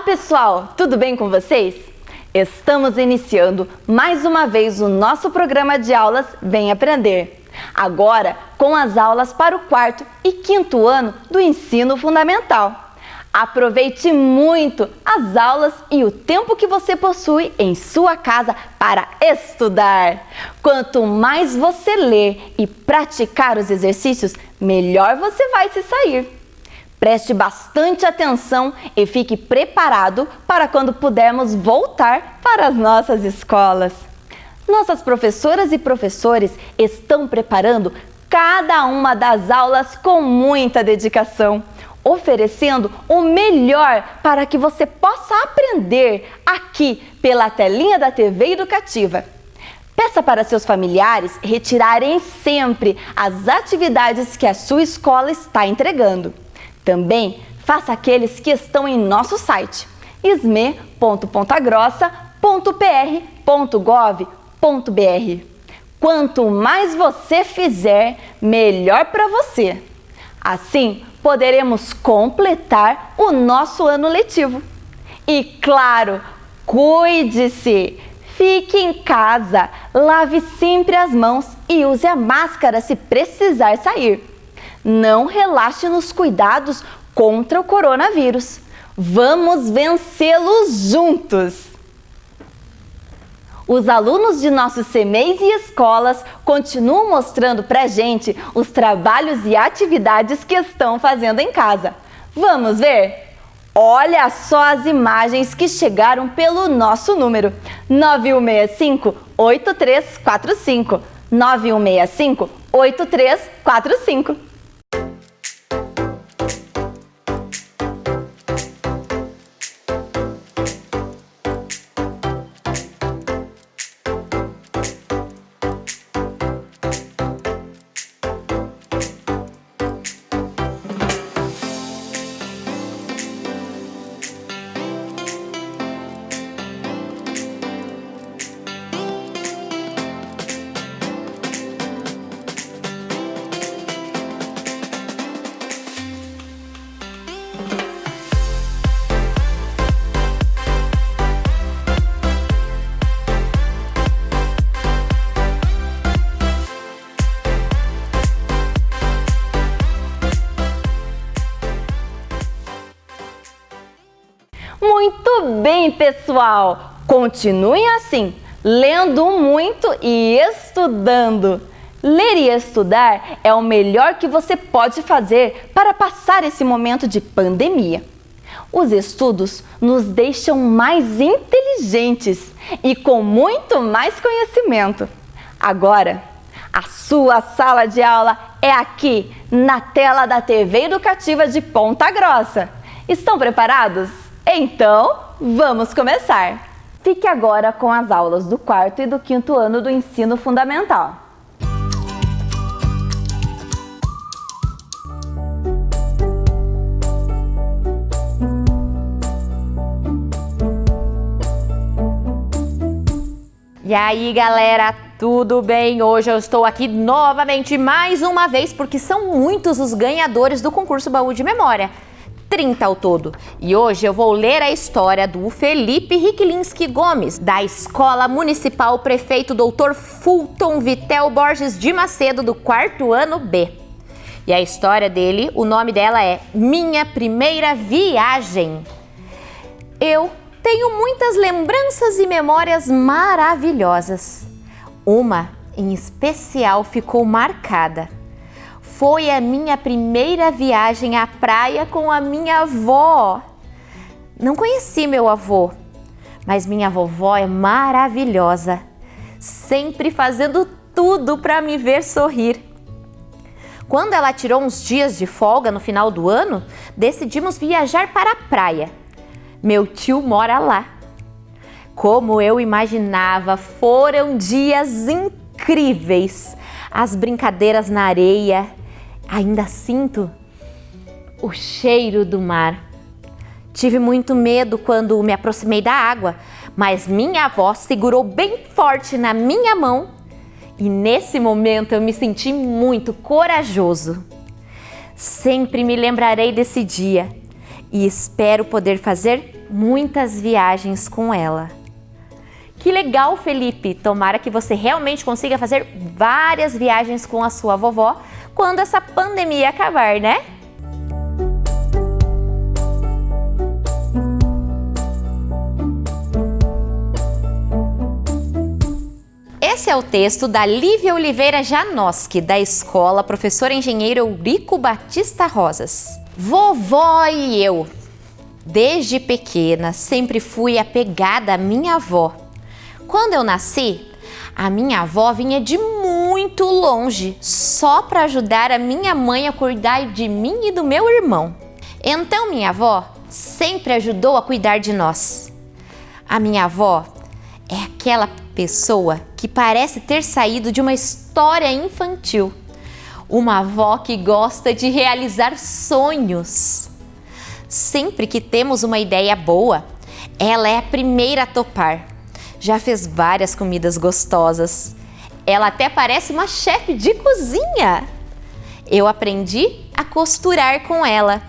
Olá pessoal, tudo bem com vocês? Estamos iniciando mais uma vez o nosso programa de aulas Vem Aprender. Agora com as aulas para o quarto e quinto ano do ensino fundamental. Aproveite muito as aulas e o tempo que você possui em sua casa para estudar. Quanto mais você ler e praticar os exercícios, melhor você vai se sair. Preste bastante atenção e fique preparado para quando pudermos voltar para as nossas escolas. Nossas professoras e professores estão preparando cada uma das aulas com muita dedicação, oferecendo o melhor para que você possa aprender aqui pela telinha da TV Educativa. Peça para seus familiares retirarem sempre as atividades que a sua escola está entregando. Também faça aqueles que estão em nosso site sme.pontagrossa.pr.gov.br. Quanto mais você fizer, melhor para você. Assim, poderemos completar o nosso ano letivo. E claro, cuide-se! Fique em casa, lave sempre as mãos e use a máscara se precisar sair. Não relaxe nos cuidados contra o coronavírus. Vamos vencê-los juntos! Os alunos de nossos CMEs e escolas continuam mostrando pra gente os trabalhos e atividades que estão fazendo em casa. Vamos ver? Olha só as imagens que chegaram pelo nosso número 9165-8345. 9165-8345. Muito bem, pessoal! Continuem assim, lendo muito e estudando. Ler e estudar é o melhor que você pode fazer para passar esse momento de pandemia. Os estudos nos deixam mais inteligentes e com muito mais conhecimento. Agora, a sua sala de aula é aqui, na tela da TV Educativa de Ponta Grossa. Estão preparados? Então, vamos começar! Fique agora com as aulas do quarto e do quinto ano do ensino fundamental. E aí, galera, tudo bem? Hoje eu estou aqui novamente mais uma vez porque são muitos os ganhadores do concurso Baú de Memória. 30 ao todo. E hoje eu vou ler a história do Felipe Riklinski Gomes, da Escola Municipal Prefeito Dr. Fulton Vitel Borges de Macedo, do quarto ano B. E a história dele, o nome dela é Minha Primeira Viagem. Eu tenho muitas lembranças e memórias maravilhosas. Uma, em especial, ficou marcada. Foi a minha primeira viagem à praia com a minha avó. Não conheci meu avô, mas minha vovó é maravilhosa, sempre fazendo tudo para me ver sorrir. Quando ela tirou uns dias de folga no final do ano, decidimos viajar para a praia. Meu tio mora lá. Como eu imaginava, foram dias incríveis. As brincadeiras na areia. Ainda sinto o cheiro do mar. Tive muito medo quando me aproximei da água, mas minha avó segurou bem forte na minha mão e nesse momento eu me senti muito corajoso. Sempre me lembrarei desse dia e espero poder fazer muitas viagens com ela. Que legal, Felipe! Tomara que você realmente consiga fazer várias viagens com a sua vovó quando essa pandemia acabar, né? Esse é o texto da Lívia Oliveira Janoski, da escola Professor Engenheiro Eurico Batista Rosas. Vovó e eu. Desde pequena, sempre fui apegada à minha avó. Quando eu nasci, a minha avó vinha de muito longe, só para ajudar a minha mãe a cuidar de mim e do meu irmão. Então minha avó sempre ajudou a cuidar de nós. A minha avó é aquela pessoa que parece ter saído de uma história infantil. Uma avó que gosta de realizar sonhos. Sempre que temos uma ideia boa, ela é a primeira a topar. Já fez várias comidas gostosas. Ela até parece uma chefe de cozinha. Eu aprendi a costurar com ela.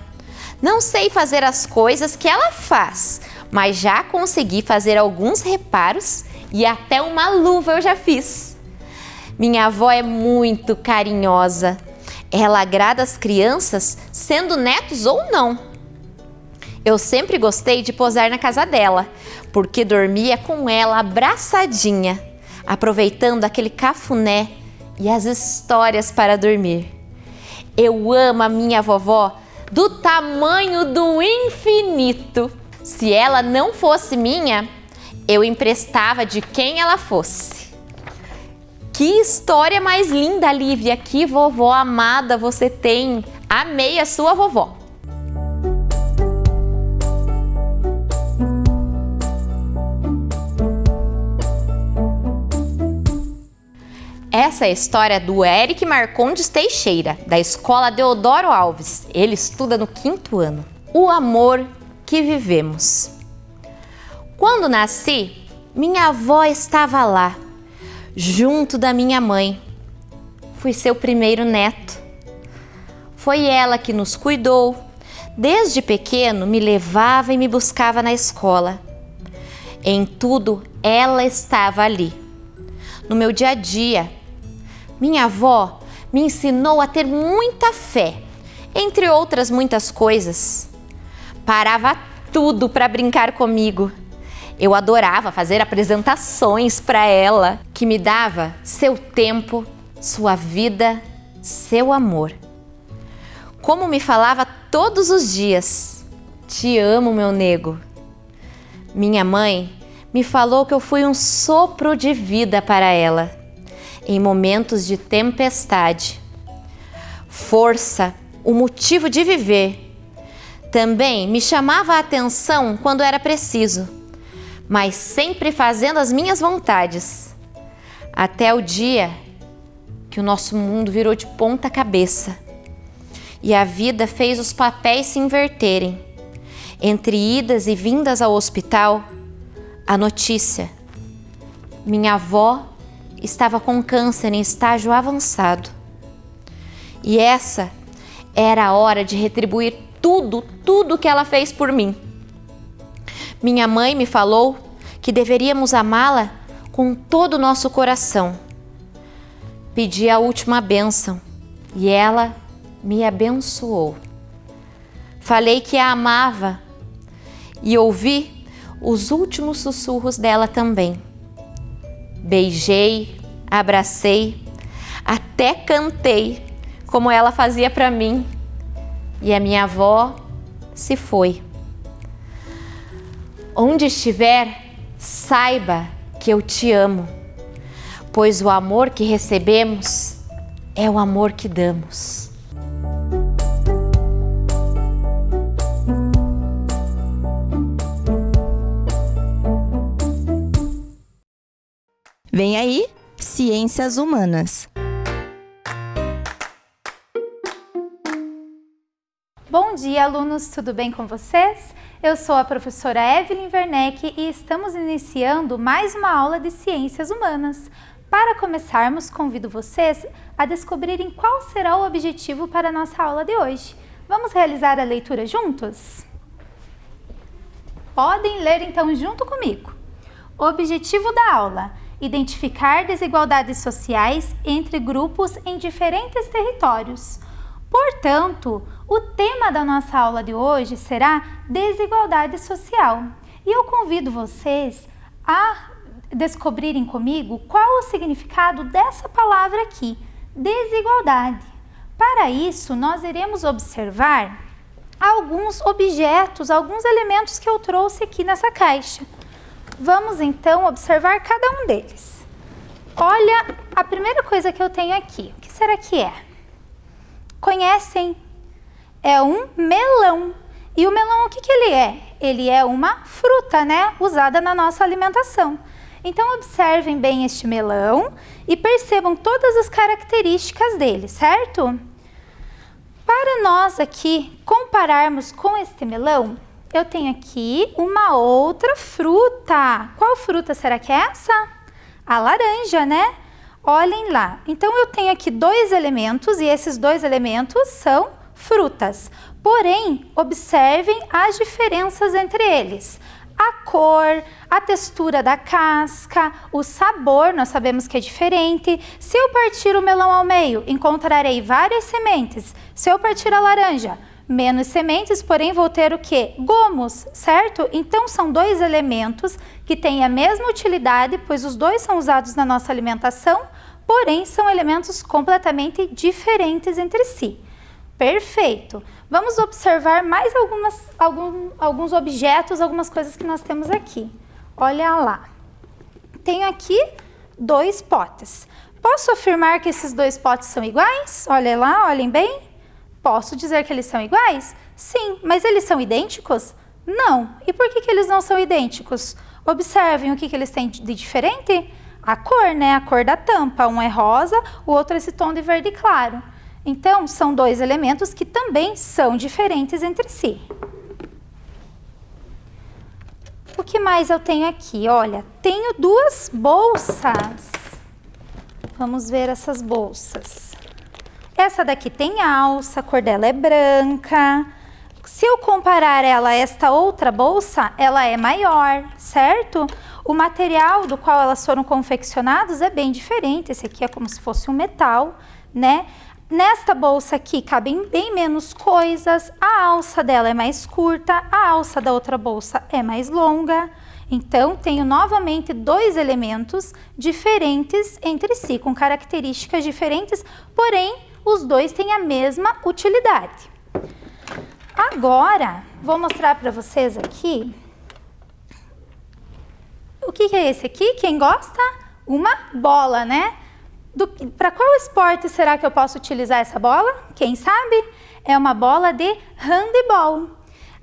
Não sei fazer as coisas que ela faz, mas já consegui fazer alguns reparos e até uma luva eu já fiz. Minha avó é muito carinhosa. Ela agrada as crianças, sendo netos ou não. Eu sempre gostei de posar na casa dela, porque dormia com ela abraçadinha, aproveitando aquele cafuné e as histórias para dormir. Eu amo a minha vovó do tamanho do infinito. Se ela não fosse minha, eu emprestava de quem ela fosse. Que história mais linda, Lívia! Que vovó amada você tem! Amei a sua vovó! Essa é a história do Eric Marcondes Teixeira, da Escola Deodoro Alves. Ele estuda no 5º ano. O amor que vivemos. Quando nasci, minha avó estava lá, junto da minha mãe. Fui seu primeiro neto. Foi ela que nos cuidou. Desde pequeno, me levava e me buscava na escola. Em tudo, ela estava ali. No meu dia a dia, minha avó me ensinou a ter muita fé, entre outras muitas coisas. Parava tudo para brincar comigo. Eu adorava fazer apresentações para ela, que me dava seu tempo, sua vida, seu amor. Como me falava todos os dias: te amo, meu nego. Minha mãe me falou que eu fui um sopro de vida para ela, em momentos de tempestade. Força, o motivo de viver. Também me chamava a atenção quando era preciso, mas sempre fazendo as minhas vontades. Até o dia que o nosso mundo virou de ponta cabeça e a vida fez os papéis se inverterem. Entre idas e vindas ao hospital, a notícia: minha avó estava com câncer em estágio avançado. E essa era a hora de retribuir tudo que ela fez por mim. Minha mãe me falou que deveríamos amá-la com todo o nosso coração. Pedi a última bênção e ela me abençoou. Falei que a amava e ouvi os últimos sussurros dela também. Beijei, abracei, até cantei, como ela fazia para mim. E a minha avó se foi. Onde estiver, saiba que eu te amo, pois o amor que recebemos é o amor que damos. Vem aí, Ciências Humanas. Bom dia, alunos! Tudo bem com vocês? Eu sou a professora Evelyn Werneck e estamos iniciando mais uma aula de Ciências Humanas. Para começarmos, convido vocês a descobrirem qual será o objetivo para a nossa aula de hoje. Vamos realizar a leitura juntos? Podem ler então junto comigo. Objetivo da aula: identificar desigualdades sociais entre grupos em diferentes territórios. Portanto, o tema da nossa aula de hoje será desigualdade social. E eu convido vocês a descobrirem comigo qual o significado dessa palavra aqui, desigualdade. Para isso, nós iremos observar alguns objetos, alguns elementos que eu trouxe aqui nessa caixa. Vamos então observar cada um deles. Olha, a primeira coisa que eu tenho aqui, o que será que é? Conhecem? É um melão. E o melão, o que ele é? Ele é uma fruta, né? Usada na nossa alimentação. Então, observem bem este melão e percebam todas as características dele, certo? Para nós aqui compararmos com este melão, eu tenho aqui uma outra fruta. Qual fruta será que é essa? A laranja, né? Olhem lá. Então, eu tenho aqui dois elementos e esses dois elementos são frutas. Porém, observem as diferenças entre eles. A cor, a textura da casca, o sabor, nós sabemos que é diferente. Se eu partir o melão ao meio, encontrarei várias sementes. Se eu partir a laranja, menos sementes, porém vou ter o quê? Gomos, certo? Então são dois elementos que têm a mesma utilidade, pois os dois são usados na nossa alimentação, porém são elementos completamente diferentes entre si. Perfeito! Vamos observar mais alguns objetos, algumas coisas que nós temos aqui. Olha lá. Tenho aqui dois potes. Posso afirmar que esses dois potes são iguais? Olha lá, olhem bem. Posso dizer que eles são iguais? Sim, mas eles são idênticos? Não. E por que eles não são idênticos? Observem o que eles têm de diferente. A cor, né? A cor da tampa. Um é rosa, o outro é esse tom de verde claro. Então, são dois elementos que também são diferentes entre si. O que mais eu tenho aqui? Olha, tenho duas bolsas. Vamos ver essas bolsas. Essa daqui tem alça, a cor dela é branca. Se eu comparar ela a esta outra bolsa, ela é maior, certo? O material do qual elas foram confeccionadas é bem diferente. Esse aqui é como se fosse um metal, né? Nesta bolsa aqui cabem bem menos coisas, a alça dela é mais curta, a alça da outra bolsa é mais longa. Então, tenho novamente dois elementos diferentes entre si, com características diferentes, porém, os dois têm a mesma utilidade. Agora, vou mostrar para vocês aqui. O que é esse aqui? Quem gosta? Uma bola, né? Para qual esporte será que eu posso utilizar essa bola? Quem sabe? É uma bola de handebol.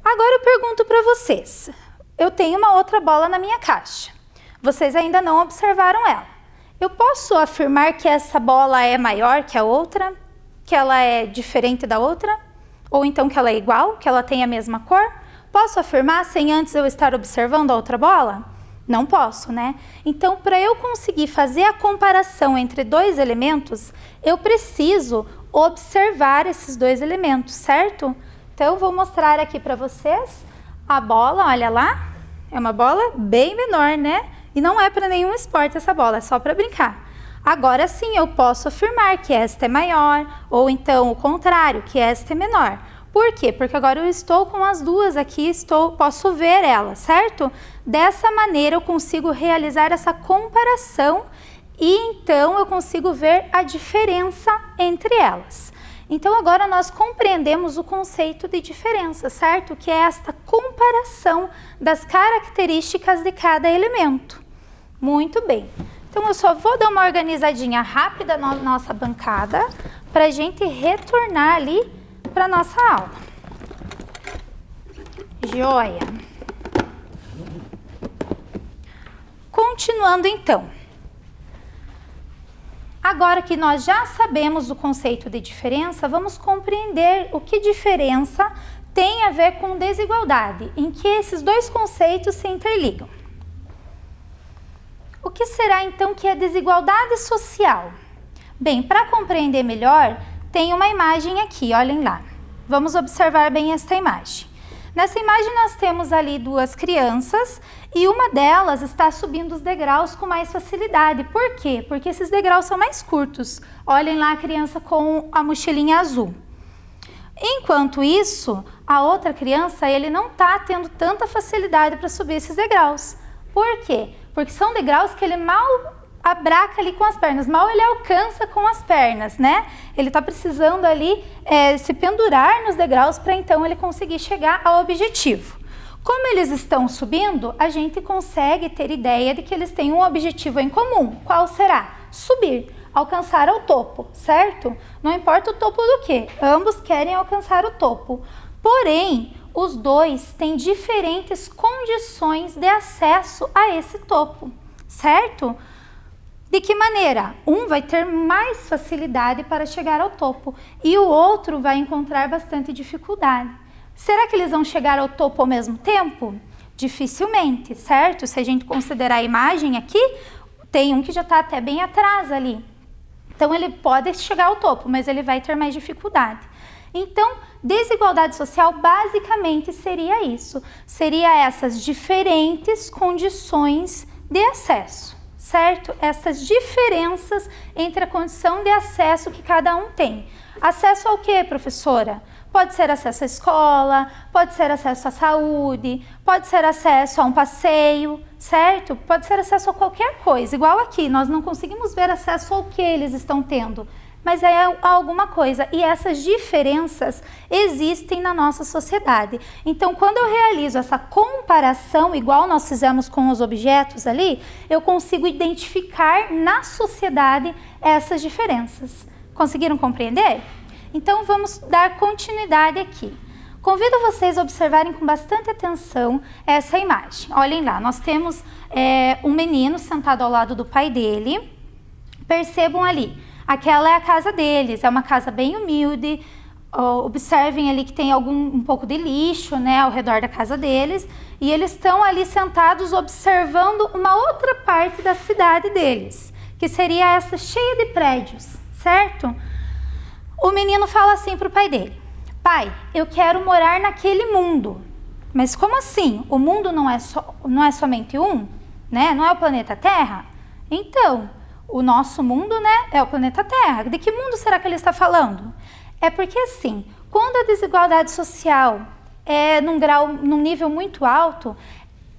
Agora eu pergunto para vocês. Eu tenho uma outra bola na minha caixa. Vocês ainda não observaram ela. Eu posso afirmar que essa bola é maior que a outra? Que ela é diferente da outra? Ou então que ela é igual? Que ela tem a mesma cor? Posso afirmar sem antes eu estar observando a outra bola? Não posso, né? Então, para eu conseguir fazer a comparação entre dois elementos, eu preciso observar esses dois elementos, certo? Então, eu vou mostrar aqui para vocês a bola, olha lá. É uma bola bem menor, né? E não é para nenhum esporte essa bola, é só para brincar. Agora sim, eu posso afirmar que esta é maior, ou então o contrário, que esta é menor. Por quê? Porque agora eu estou com as duas aqui, posso ver elas, certo? Dessa maneira eu consigo realizar essa comparação e então eu consigo ver a diferença entre elas. Então agora nós compreendemos o conceito de diferença, certo? Que é esta comparação das características de cada elemento. Muito bem. Então eu só vou dar uma organizadinha rápida na nossa bancada para a gente retornar ali para a nossa aula. Joia! Continuando então. Agora que nós já sabemos o conceito de diferença, vamos compreender o que diferença tem a ver com desigualdade, em que esses dois conceitos se interligam. O que será então que é desigualdade social? Bem, para compreender melhor, tem uma imagem aqui, olhem lá. Vamos observar bem esta imagem. Nessa imagem nós temos ali duas crianças e uma delas está subindo os degraus com mais facilidade. Por quê? Porque esses degraus são mais curtos. Olhem lá a criança com a mochilinha azul. Enquanto isso, a outra criança, ele não está tendo tanta facilidade para subir esses degraus. Por quê? Porque são degraus que ele mal abraca ali com as pernas, mal ele alcança com as pernas, né? Ele está precisando ali se pendurar nos degraus para então ele conseguir chegar ao objetivo. Como eles estão subindo, a gente consegue ter ideia de que eles têm um objetivo em comum. Qual será? Subir, alcançar o topo, certo? Não importa o topo do que, ambos querem alcançar o topo. Porém, os dois têm diferentes condições de acesso a esse topo, certo? De que maneira? Um vai ter mais facilidade para chegar ao topo e o outro vai encontrar bastante dificuldade. Será que eles vão chegar ao topo ao mesmo tempo? Dificilmente, certo? Se a gente considerar a imagem aqui, tem um que já está até bem atrás ali. Então, ele pode chegar ao topo, mas ele vai ter mais dificuldade. Então, desigualdade social basicamente seria isso. Seria essas diferentes condições de acesso. Certo? Essas diferenças entre a condição de acesso que cada um tem. Acesso ao quê, professora? Pode ser acesso à escola, pode ser acesso à saúde, pode ser acesso a um passeio, certo? Pode ser acesso a qualquer coisa. Igual aqui, nós não conseguimos ver acesso ao que eles estão tendo, mas é alguma coisa. E essas diferenças existem na nossa sociedade. Então, quando eu realizo essa comparação, igual nós fizemos com os objetos ali, eu consigo identificar na sociedade essas diferenças. Conseguiram compreender? Então, vamos dar continuidade aqui. Convido vocês a observarem com bastante atenção essa imagem. Olhem lá, nós temos um menino sentado ao lado do pai dele. Percebam ali. Aquela é a casa deles, é uma casa bem humilde. Observem ali que tem um pouco de lixo, né, ao redor da casa deles. E eles estão ali sentados observando uma outra parte da cidade deles, que seria essa cheia de prédios, certo? O menino fala assim para o pai dele: pai, eu quero morar naquele mundo. Mas como assim? O mundo não é somente um, né? Não é o planeta Terra? Então, o nosso mundo, né, é o planeta Terra. De que mundo será que ele está falando? É porque assim, quando a desigualdade social é num nível muito alto,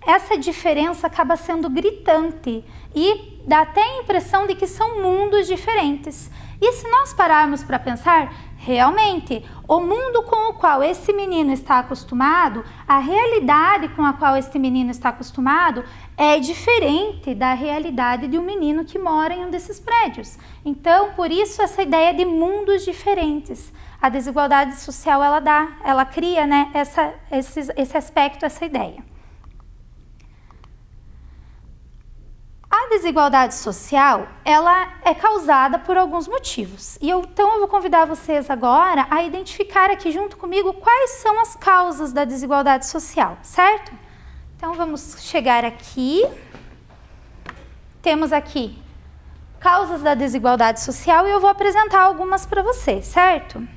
essa diferença acaba sendo gritante e dá até a impressão de que são mundos diferentes. E se nós pararmos para pensar, realmente, o mundo com o qual esse menino está acostumado, a realidade com a qual esse menino está acostumado é diferente da realidade de um menino que mora em um desses prédios. Então, por isso essa ideia de mundos diferentes. A desigualdade social ela cria, né, esse aspecto, essa ideia. A desigualdade social, ela é causada por alguns motivos. Então eu vou convidar vocês agora a identificar aqui junto comigo quais são as causas da desigualdade social, certo? Então vamos chegar aqui. Temos aqui causas da desigualdade social e eu vou apresentar algumas para vocês, certo?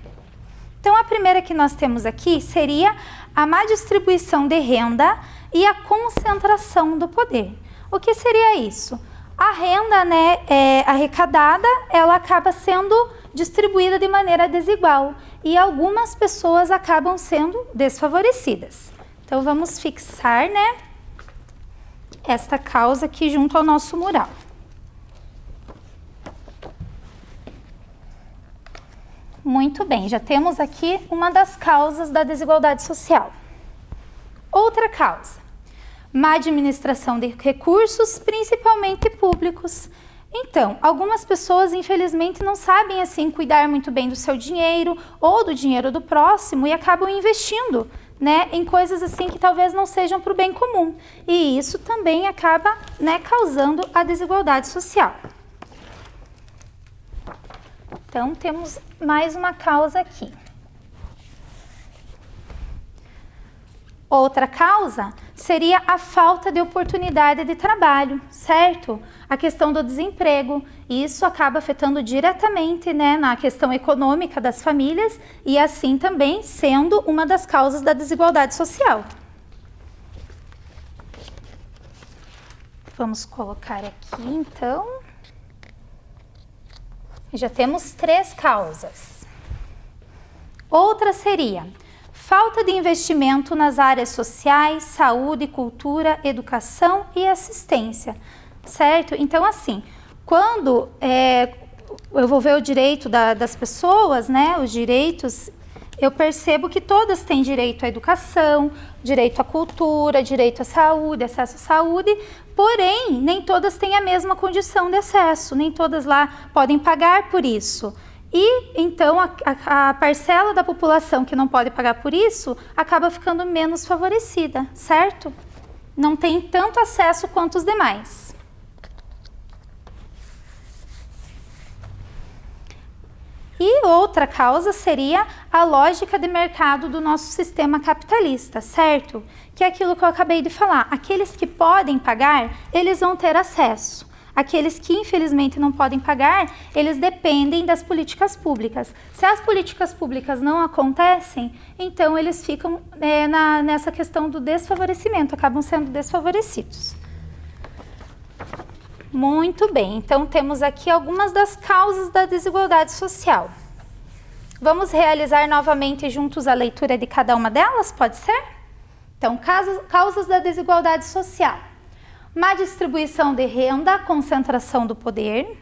Então a primeira que nós temos aqui seria a má distribuição de renda e a concentração do poder. O que seria isso? A renda, né, arrecadada, ela acaba sendo distribuída de maneira desigual e algumas pessoas acabam sendo desfavorecidas. Então vamos fixar, né, esta causa aqui junto ao nosso mural. Muito bem, já temos aqui uma das causas da desigualdade social. Outra causa: má administração de recursos, principalmente públicos. Então, algumas pessoas, infelizmente, não sabem assim cuidar muito bem do seu dinheiro ou do dinheiro do próximo e acabam investindo, né, em coisas assim que talvez não sejam para o bem comum. E isso também acaba, né, causando a desigualdade social. Então, temos mais uma causa aqui. Outra causa seria a falta de oportunidade de trabalho, certo? A questão do desemprego. E isso acaba afetando diretamente, né, na questão econômica das famílias e assim também sendo uma das causas da desigualdade social. Vamos colocar aqui, então. Já temos 3 causas. Outra seria falta de investimento nas áreas sociais, saúde, cultura, educação e assistência, certo? Então, assim, quando eu vou ver o direito das pessoas, né, os direitos, eu percebo que todas têm direito à educação, direito à cultura, direito à saúde, acesso à saúde, porém, nem todas têm a mesma condição de acesso, nem todas lá podem pagar por isso. E, então, a parcela da população que não pode pagar por isso acaba ficando menos favorecida, certo? Não tem tanto acesso quanto os demais. E outra causa seria a lógica de mercado do nosso sistema capitalista, certo? Que é aquilo que eu acabei de falar. Aqueles que podem pagar, eles vão ter acesso. Aqueles que infelizmente não podem pagar, eles dependem das políticas públicas. Se as políticas públicas não acontecem, então eles ficam nessa questão do desfavorecimento, acabam sendo desfavorecidos. Muito bem, então temos aqui algumas das causas da desigualdade social. Vamos realizar novamente juntos a leitura de cada uma delas, pode ser? Então, causas da desigualdade social. Má distribuição de renda, concentração do poder,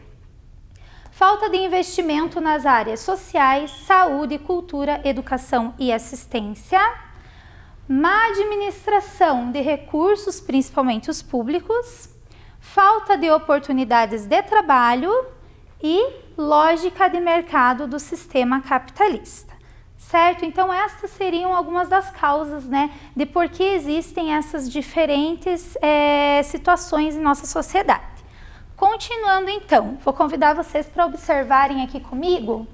falta de investimento nas áreas sociais, saúde, cultura, educação e assistência, má administração de recursos, principalmente os públicos, falta de oportunidades de trabalho e lógica de mercado do sistema capitalista. Certo? Então, estas seriam algumas das causas, né, de por que existem essas diferentes situações em nossa sociedade. Continuando, então, vou convidar vocês para observarem aqui comigo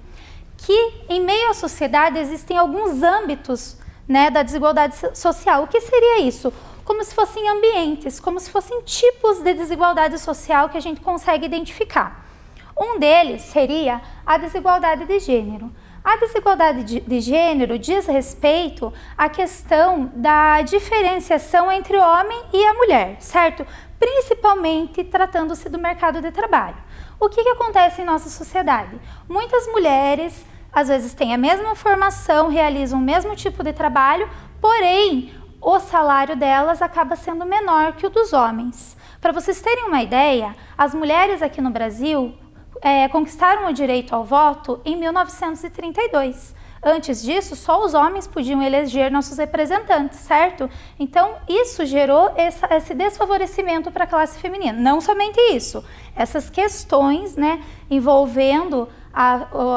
que, em meio à sociedade, existem alguns âmbitos, né, da desigualdade social. O que seria isso? Como se fossem ambientes, como se fossem tipos de desigualdade social que a gente consegue identificar. Um deles seria a desigualdade de gênero. A desigualdade de gênero diz respeito à questão da diferenciação entre o homem e a mulher, certo? Principalmente tratando-se do mercado de trabalho. O que acontece em nossa sociedade? Muitas mulheres, às vezes, têm a mesma formação, realizam o mesmo tipo de trabalho, porém, o salário delas acaba sendo menor que o dos homens. Para vocês terem uma ideia, as mulheres aqui no Brasil conquistaram o direito ao voto em 1932. Antes disso, só os homens podiam eleger nossos representantes, certo? Então, isso gerou esse desfavorecimento para a classe feminina. Não somente isso, essas questões, né, envolvendo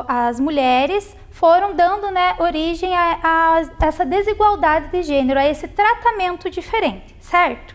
as mulheres foram dando, né, origem a essa desigualdade de gênero, a esse tratamento diferente, certo?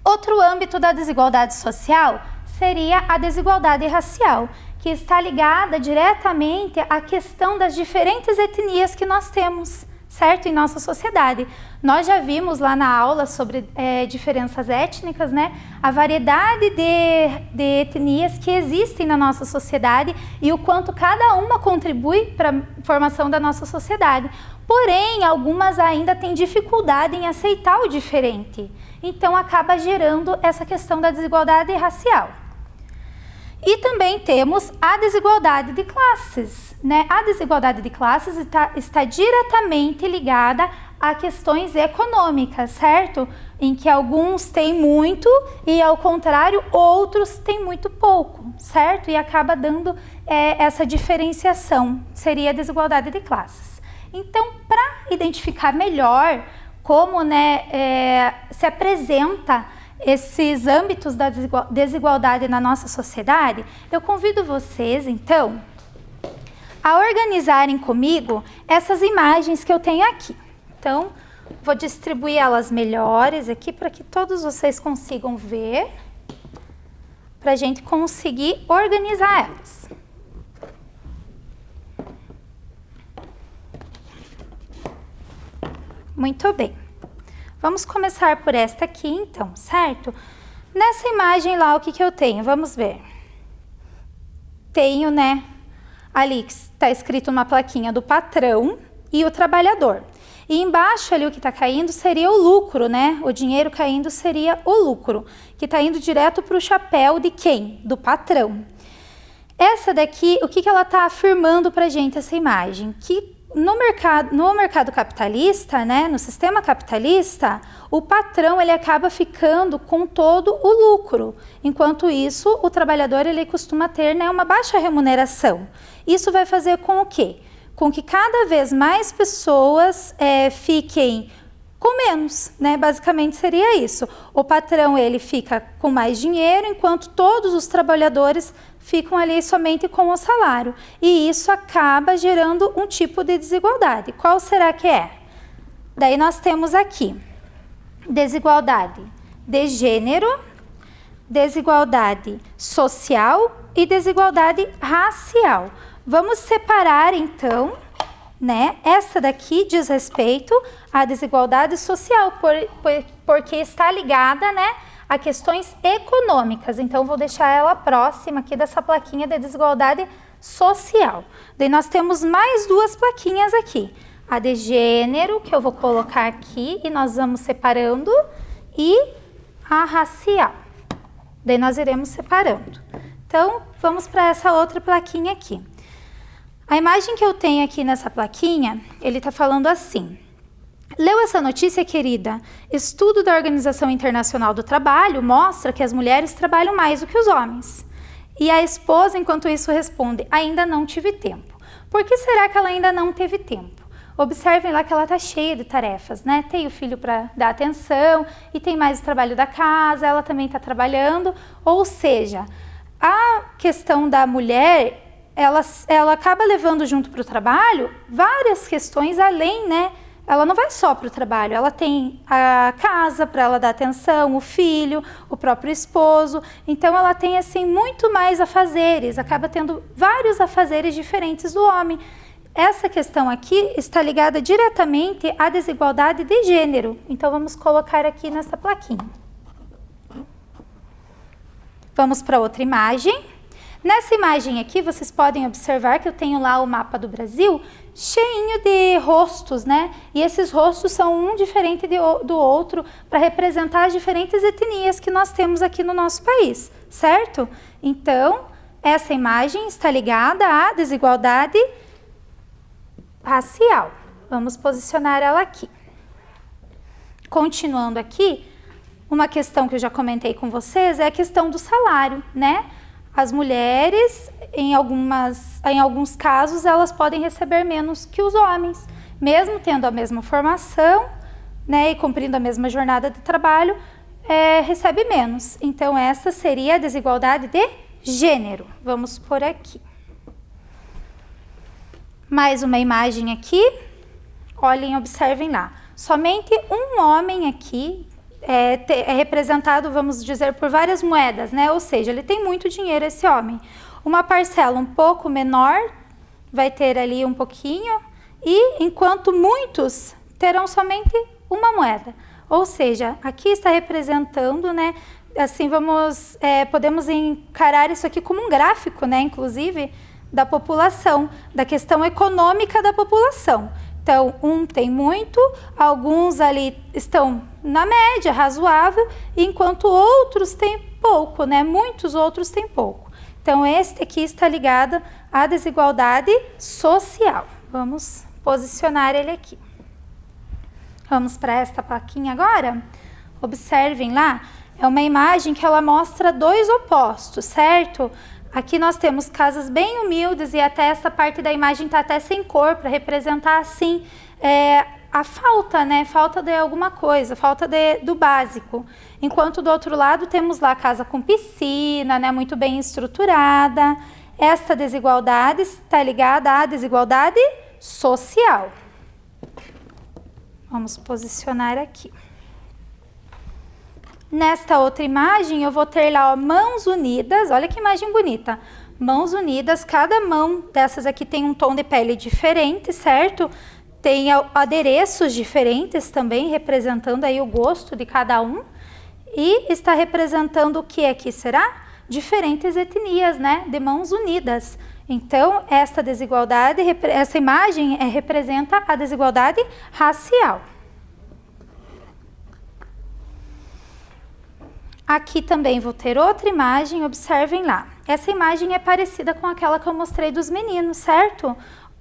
Outro âmbito da desigualdade social seria a desigualdade racial, que está ligada diretamente à questão das diferentes etnias que nós temos, certo? Em nossa sociedade. Nós já vimos lá na aula sobre diferenças étnicas, né? A variedade de etnias que existem na nossa sociedade e o quanto cada uma contribui para a formação da nossa sociedade. Porém, algumas ainda têm dificuldade em aceitar o diferente. Então, acaba gerando essa questão da desigualdade racial. E também temos a desigualdade de classes, né? A desigualdade de classes está diretamente ligada a questões econômicas, certo? Em que alguns têm muito e, ao contrário, outros têm muito pouco, certo? E acaba dando essa diferenciação, seria a desigualdade de classes. Então, para identificar melhor como, né, se apresenta esses âmbitos da desigualdade na nossa sociedade, eu convido vocês, então, a organizarem comigo essas imagens que eu tenho aqui. Então, vou distribuir elas melhores aqui para que todos vocês consigam ver, para a gente conseguir organizar elas. Muito bem. Vamos começar por esta aqui, então, certo? Nessa imagem lá, o que eu tenho? Vamos ver. Tenho, né, ali que está escrito uma plaquinha do patrão e o trabalhador. E embaixo ali o que está caindo seria o lucro, né? O dinheiro caindo seria o lucro, que está indo direto para o chapéu de quem? Do patrão. Essa daqui, o que ela está afirmando para a gente, essa imagem? Que no mercado capitalista, né, no sistema capitalista, o patrão ele acaba ficando com todo o lucro. Enquanto isso, o trabalhador ele costuma ter, né, uma baixa remuneração. Isso vai fazer com o quê? Com que cada vez mais pessoas fiquem com menos, né? Basicamente seria isso. O patrão ele fica com mais dinheiro, enquanto todos os trabalhadores ficam ali somente com o salário. E isso acaba gerando um tipo de desigualdade. Qual será que é? Daí nós temos aqui desigualdade de gênero, desigualdade social e desigualdade racial. Vamos separar então, né? Essa daqui diz respeito à desigualdade social, porque está ligada, né, a questões econômicas. Então, vou deixar ela próxima aqui dessa plaquinha de desigualdade social. Daí nós temos mais duas plaquinhas aqui. A de gênero, que eu vou colocar aqui e nós vamos separando, e a racial. Daí nós iremos separando. Então, vamos para essa outra plaquinha aqui. A imagem que eu tenho aqui nessa plaquinha, ele está falando assim: leu essa notícia, querida? Estudo da Organização Internacional do Trabalho mostra que as mulheres trabalham mais do que os homens. E a esposa, enquanto isso, responde: ainda não tive tempo. Por que será que ela ainda não teve tempo? Observem lá que ela está cheia de tarefas, né? Tem o filho para dar atenção e tem mais o trabalho da casa, ela também está trabalhando. Ou seja, a questão da mulher, ela acaba levando junto para o trabalho várias questões além, né? Ela não vai só para o trabalho, ela tem a casa para ela dar atenção, o filho, o próprio esposo. Então, ela tem, assim, muito mais afazeres, acaba tendo vários afazeres diferentes do homem. Essa questão aqui está ligada diretamente à desigualdade de gênero. Então, vamos colocar aqui nessa plaquinha. Vamos para outra imagem. Nessa imagem aqui, vocês podem observar que eu tenho lá o mapa do Brasil cheinho de rostos, né? E esses rostos são um diferente do outro para representar as diferentes etnias que nós temos aqui no nosso país, certo? Então, essa imagem está ligada à desigualdade racial. Vamos posicionar ela aqui. Continuando aqui, uma questão que eu já comentei com vocês é a questão do salário, né? As mulheres, em alguns casos, elas podem receber menos que os homens, mesmo tendo a mesma formação, né, e cumprindo a mesma jornada de trabalho, recebe menos. Então, essa seria a desigualdade de gênero. Vamos por aqui. Mais uma imagem aqui. Olhem, observem lá. Somente um homem aqui é representado, vamos dizer, por várias moedas, né? Ou seja, ele tem muito dinheiro, esse homem. Uma parcela um pouco menor vai ter ali um pouquinho, e enquanto muitos terão somente uma moeda. Ou seja, aqui está representando, né? Assim, podemos encarar isso aqui como um gráfico, né? Inclusive, da população, da questão econômica da população. Então, um tem muito, alguns ali estão na média, razoável, enquanto outros têm pouco, né? Muitos outros têm pouco. Então, este aqui está ligado à desigualdade social. Vamos posicionar ele aqui. Vamos para esta plaquinha agora? Observem lá, é uma imagem que ela mostra dois opostos, certo? Aqui nós temos casas bem humildes e até essa parte da imagem está até sem cor para representar assim a falta, né? Falta de alguma coisa, falta do básico. Enquanto do outro lado temos lá a casa com piscina, né? Muito bem estruturada. Esta desigualdade está ligada à desigualdade social. Vamos posicionar aqui. Nesta outra imagem, eu vou ter lá, ó, mãos unidas. Olha que imagem bonita. Mãos unidas, cada mão dessas aqui tem um tom de pele diferente, certo? tem adereços diferentes também, representando aí o gosto de cada um. E está representando o que aqui será? Diferentes etnias, né? De mãos unidas. Então, esta desigualdade, essa imagem representa a desigualdade racial. Aqui também vou ter outra imagem, observem lá. Essa imagem é parecida com aquela que eu mostrei dos meninos, certo?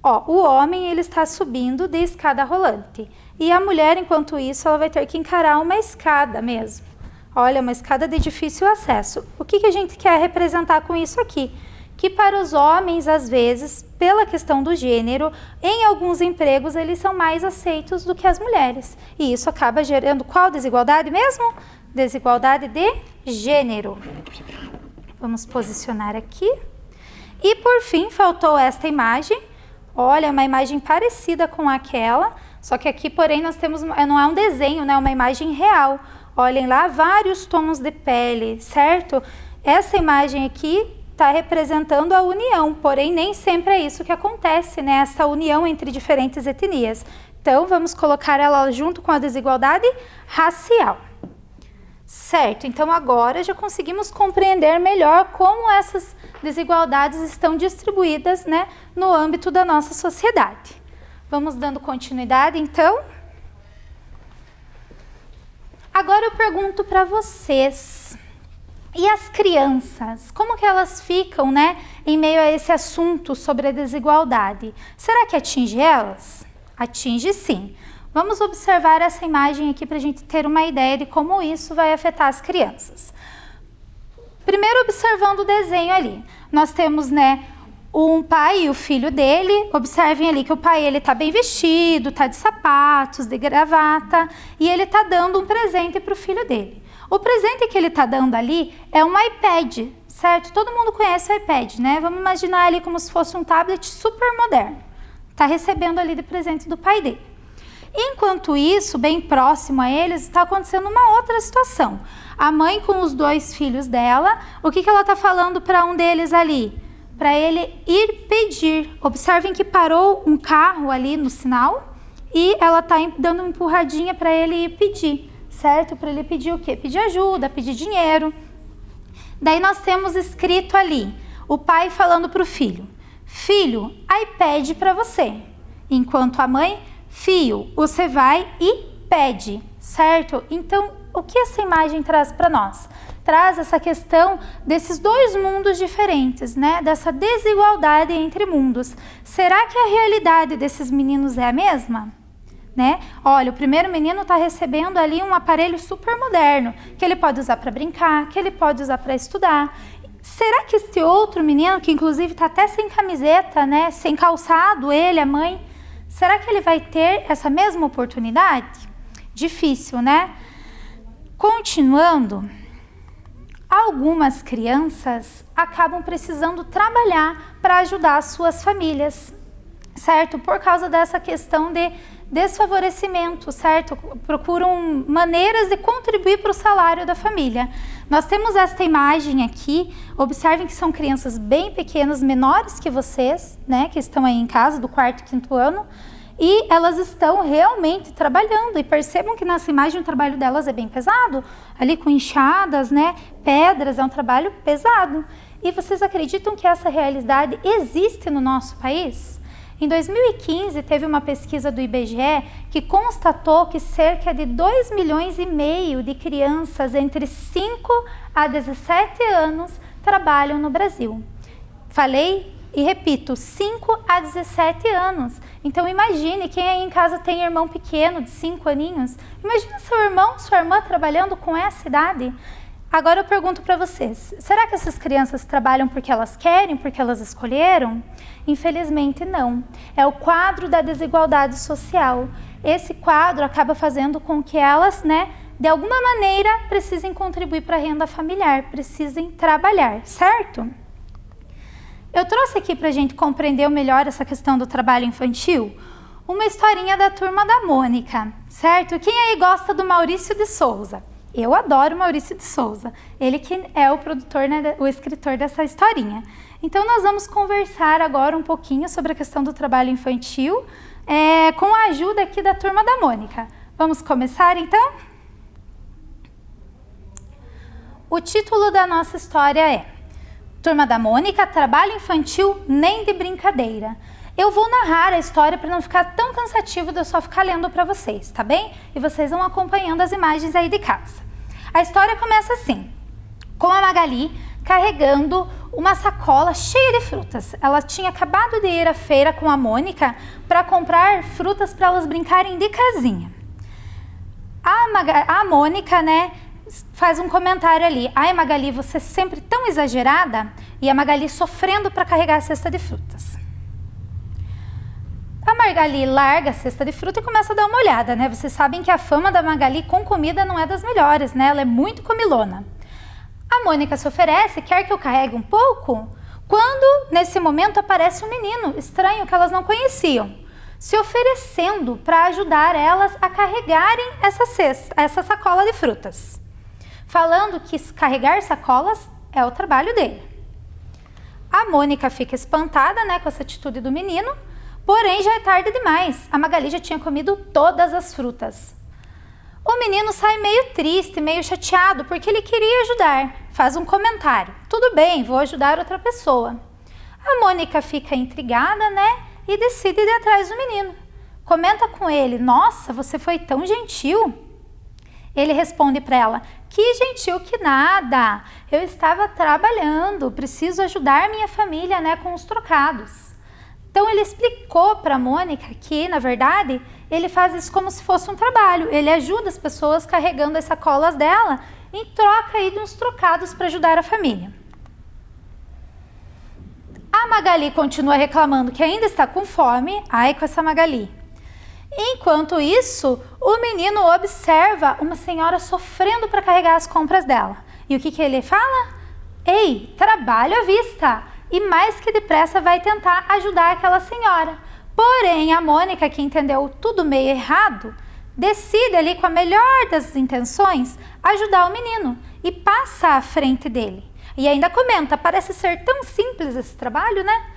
Ó, o homem, ele está subindo de escada rolante. E a mulher, enquanto isso, ela vai ter que encarar uma escada mesmo. Olha, uma escada de difícil acesso. O que a gente quer representar com isso aqui? Que para os homens, às vezes, pela questão do gênero, em alguns empregos eles são mais aceitos do que as mulheres. E isso acaba gerando qual desigualdade mesmo? Desigualdade de gênero. Vamos posicionar aqui. E por fim, faltou esta imagem. Olha, uma imagem parecida com aquela, só que aqui, porém, nós temos, não é um desenho, né? É uma imagem real. Olhem lá, vários tons de pele, certo? Essa imagem aqui está representando a união, porém nem sempre é isso que acontece, né? Essa união entre diferentes etnias. Então, vamos colocar ela junto com a desigualdade racial. Certo, então agora já conseguimos compreender melhor como essas desigualdades estão distribuídas, né, no âmbito da nossa sociedade. Vamos dando continuidade, então? Agora eu pergunto para vocês, e as crianças, como que elas ficam, né, em meio a esse assunto sobre a desigualdade? Será que atinge elas? Atinge sim. Vamos observar essa imagem aqui para a gente ter uma ideia de como isso vai afetar as crianças. Primeiro, observando o desenho ali, nós temos, né, um pai e o filho dele. Observem ali que o pai, ele tá bem vestido, tá de sapatos, de gravata, e ele tá dando um presente para o filho dele. O presente que ele tá dando ali é um iPad, certo? Todo mundo conhece o iPad, né? Vamos imaginar ali como se fosse um tablet super moderno. Tá recebendo ali de presente do pai dele. Enquanto isso, bem próximo a eles, está acontecendo uma outra situação. A mãe com os dois filhos dela, o que ela está falando para um deles ali? Para ele ir pedir. Observem que parou um carro ali no sinal e ela está dando uma empurradinha para ele ir pedir, certo? Para ele pedir o quê? Pedir ajuda, pedir dinheiro. Daí nós temos escrito ali, o pai falando para o filho, filho, iPad para você. Enquanto a mãe, filho, você vai e pede, certo? Então, o que essa imagem traz para nós? Traz essa questão desses dois mundos diferentes, né? Dessa desigualdade entre mundos. Será que a realidade desses meninos é a mesma? Né? Olha, o primeiro menino está recebendo ali um aparelho super moderno, que ele pode usar para brincar, que ele pode usar para estudar. Será que esse outro menino, que inclusive está até sem camiseta, né? Sem calçado, ele, a mãe, será que ele vai ter essa mesma oportunidade? Difícil, né? Continuando, algumas crianças acabam precisando trabalhar para ajudar as suas famílias, certo? Por causa dessa questão de desfavorecimento, certo? Procuram maneiras de contribuir para o salário da família. Nós temos esta imagem aqui, observem que são crianças bem pequenas, menores que vocês, né? Que estão aí em casa, do 4º e 5º ano, e elas estão realmente trabalhando, e percebam que nessa imagem o trabalho delas é bem pesado, ali com enxadas, né? Pedras, é um trabalho pesado. E vocês acreditam que essa realidade existe no nosso país? Em 2015, teve uma pesquisa do IBGE que constatou que cerca de 2,5 milhões de crianças entre 5 a 17 anos trabalham no Brasil. Falei e repito, 5 a 17 anos. Então imagine, quem aí em casa tem irmão pequeno de 5 aninhos, imagina seu irmão, sua irmã trabalhando com essa idade. Agora eu pergunto para vocês, será que essas crianças trabalham porque elas querem, porque elas escolheram? Infelizmente não. É o quadro da desigualdade social. Esse quadro acaba fazendo com que elas, né, de alguma maneira, precisem contribuir para a renda familiar, precisem trabalhar, certo? Eu trouxe aqui para a gente compreender melhor essa questão do trabalho infantil, uma historinha da Turma da Mônica, certo? Quem aí gosta do Maurício de Souza? Eu adoro Maurício de Souza, ele que é o produtor, né, o escritor dessa historinha. Então nós vamos conversar agora um pouquinho sobre a questão do trabalho infantil, com a ajuda aqui da Turma da Mônica. Vamos começar então? O título da nossa história é Turma da Mônica, trabalho infantil nem de brincadeira. Eu vou narrar a história para não ficar tão cansativo de eu só ficar lendo para vocês, tá bem? E vocês vão acompanhando as imagens aí de casa. A história começa assim, com a Magali carregando uma sacola cheia de frutas. Ela tinha acabado de ir à feira com a Mônica para comprar frutas para elas brincarem de casinha. A Mônica, né, faz um comentário ali. Ai, Magali, você é sempre tão exagerada. E a Magali sofrendo para carregar a cesta de frutas. A Magali larga a cesta de fruta e começa a dar uma olhada, né? Vocês sabem que a fama da Magali com comida não é das melhores, né? Ela é muito comilona. A Mônica se oferece, quer que eu carregue um pouco? Quando, nesse momento, aparece um menino estranho que elas não conheciam, se oferecendo para ajudar elas a carregarem essa sacola de frutas, falando que carregar sacolas é o trabalho dele. A Mônica fica espantada, né, com essa atitude do menino, porém já é tarde demais. A Magali já tinha comido todas as frutas. O menino sai meio triste, meio chateado, porque ele queria ajudar. Faz um comentário. Tudo bem, vou ajudar outra pessoa. A Mônica fica intrigada, né? E decide ir atrás do menino. Comenta com ele, nossa, você foi tão gentil. Ele responde para ela, que gentil que nada. Eu estava trabalhando, preciso ajudar minha família, né, com os trocados. Então ele explicou para a Mônica que, na verdade, ele faz isso como se fosse um trabalho. Ele ajuda as pessoas carregando as sacolas dela em troca aí de uns trocados para ajudar a família. A Magali continua reclamando que ainda está com fome. Ai, com essa Magali. Enquanto isso, o menino observa uma senhora sofrendo para carregar as compras dela. E o que ele fala? Ei, trabalho à vista! E mais que depressa vai tentar ajudar aquela senhora. Porém, a Mônica, que entendeu tudo meio errado, decide ali com a melhor das intenções ajudar o menino e passa à frente dele. E ainda comenta, parece ser tão simples esse trabalho, né?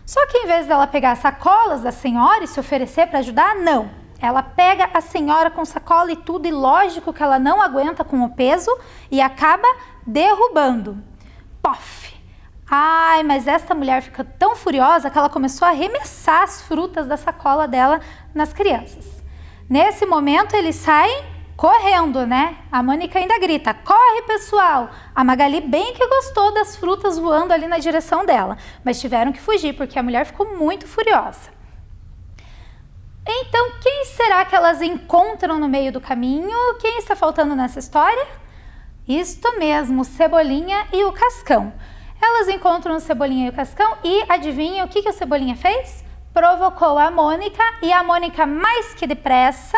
Só que em vez dela pegar as sacolas da senhora e se oferecer para ajudar, não. Ela pega a senhora com sacola e tudo, e lógico que ela não aguenta com o peso e acaba derrubando. Pof! Ai, mas esta mulher fica tão furiosa que ela começou a arremessar as frutas da sacola dela nas crianças. Nesse momento, eles saem correndo, né? A Mônica ainda grita, corre pessoal! A Magali bem que gostou das frutas voando ali na direção dela, mas tiveram que fugir porque a mulher ficou muito furiosa. Então, quem será que elas encontram no meio do caminho? Quem está faltando nessa história? Isto mesmo, Cebolinha e o Cascão. Elas encontram o Cebolinha e o Cascão e adivinha o que o Cebolinha fez? Provocou a Mônica e a Mônica, mais que depressa,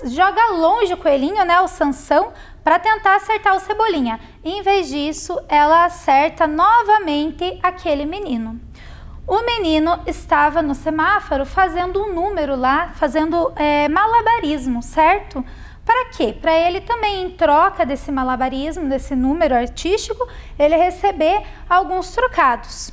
joga longe o coelhinho, né, o Sansão, para tentar acertar o Cebolinha. Em vez disso, ela acerta novamente aquele menino. O menino estava no semáforo fazendo um número lá, fazendo malabarismo, certo? Para quê? Para ele também, em troca desse malabarismo, desse número artístico, ele receber alguns trocados.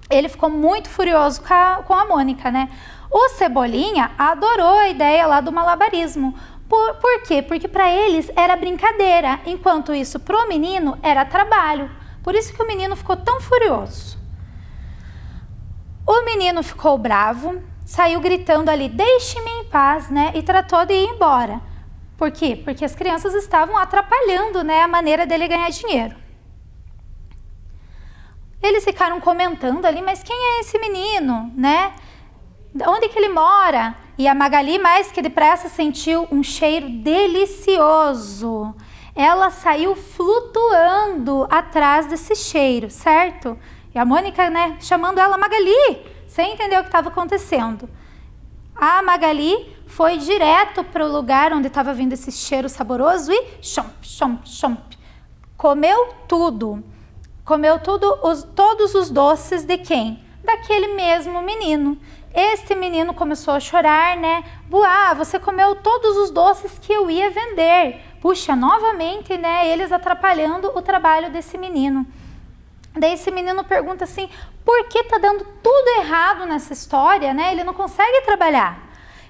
Ele ficou muito furioso com a Mônica, né? O Cebolinha adorou a ideia lá do malabarismo. Por quê? Porque para eles era brincadeira, enquanto isso para o menino era trabalho. Por isso que o menino ficou tão furioso. O menino ficou bravo, saiu gritando ali, deixe-me em paz, né? E tratou de ir embora. Por quê? Porque as crianças estavam atrapalhando, né, a maneira dele ganhar dinheiro. Eles ficaram comentando ali, mas quem é esse menino, né? Onde que ele mora? E a Magali, mais que depressa, sentiu um cheiro delicioso. Ela saiu flutuando atrás desse cheiro, certo? E a Mônica, né, chamando ela, Magali, sem entender o que estava acontecendo. A Magali foi direto para o lugar onde estava vindo esse cheiro saboroso e chomp, chomp, chomp. Comeu tudo. Comeu tudo, todos os doces de quem? daquele mesmo menino. Este menino começou a chorar, né? Você comeu todos os doces que eu ia vender. Puxa, novamente, né? Eles atrapalhando o trabalho desse menino. Daí esse menino pergunta assim, por que tá dando tudo errado nessa história, né? Ele não consegue trabalhar.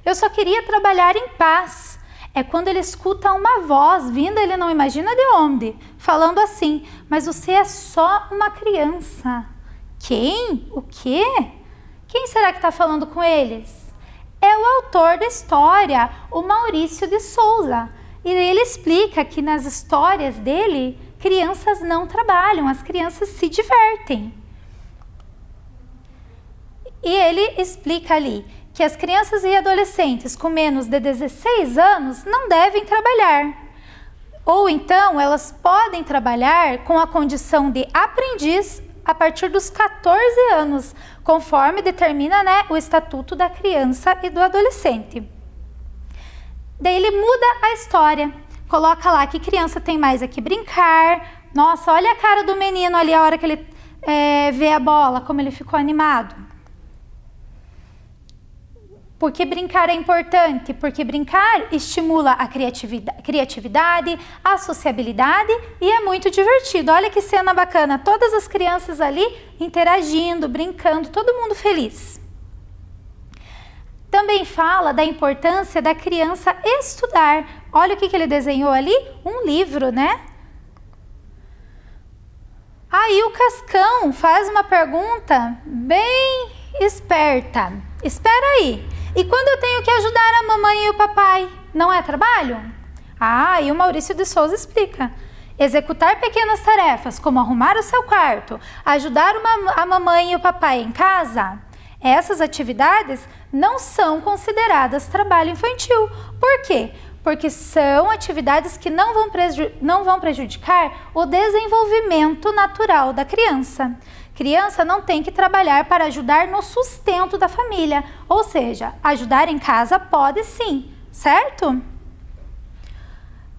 Eu só queria trabalhar em paz. É quando ele escuta uma voz vinda, ele não imagina de onde, falando assim, mas você é só uma criança. Quem? O quê? Quem será que está falando com eles? É o autor da história, o Maurício de Souza. E ele explica que nas histórias dele, crianças não trabalham, as crianças se divertem. E ele explica ali que as crianças e adolescentes com menos de 16 anos não devem trabalhar. Ou então elas podem trabalhar com a condição de aprendiz a partir dos 14 anos, conforme determina, né, o Estatuto da Criança e do Adolescente. Daí ele muda a história, coloca lá que criança tem mais é que brincar. Nossa, olha a cara do menino ali a hora que ele vê a bola, como ele ficou animado. Porque brincar é importante? Porque brincar estimula a criatividade, a sociabilidade e é muito divertido. Olha que cena bacana, todas as crianças ali interagindo, brincando, todo mundo feliz. Também fala da importância da criança estudar. Olha o que ele desenhou ali, um livro, né? Aí o Cascão faz uma pergunta bem esperta. Espera aí. E quando eu tenho que ajudar a mamãe e o papai, não é trabalho? E o Maurício de Souza explica. Executar pequenas tarefas, como arrumar o seu quarto, ajudar a mamãe e o papai em casa, essas atividades não são consideradas trabalho infantil. Por quê? Porque são atividades que não vão prejudicar o desenvolvimento natural da criança. Criança não tem que trabalhar para ajudar no sustento da família, ou seja, ajudar em casa pode sim, certo?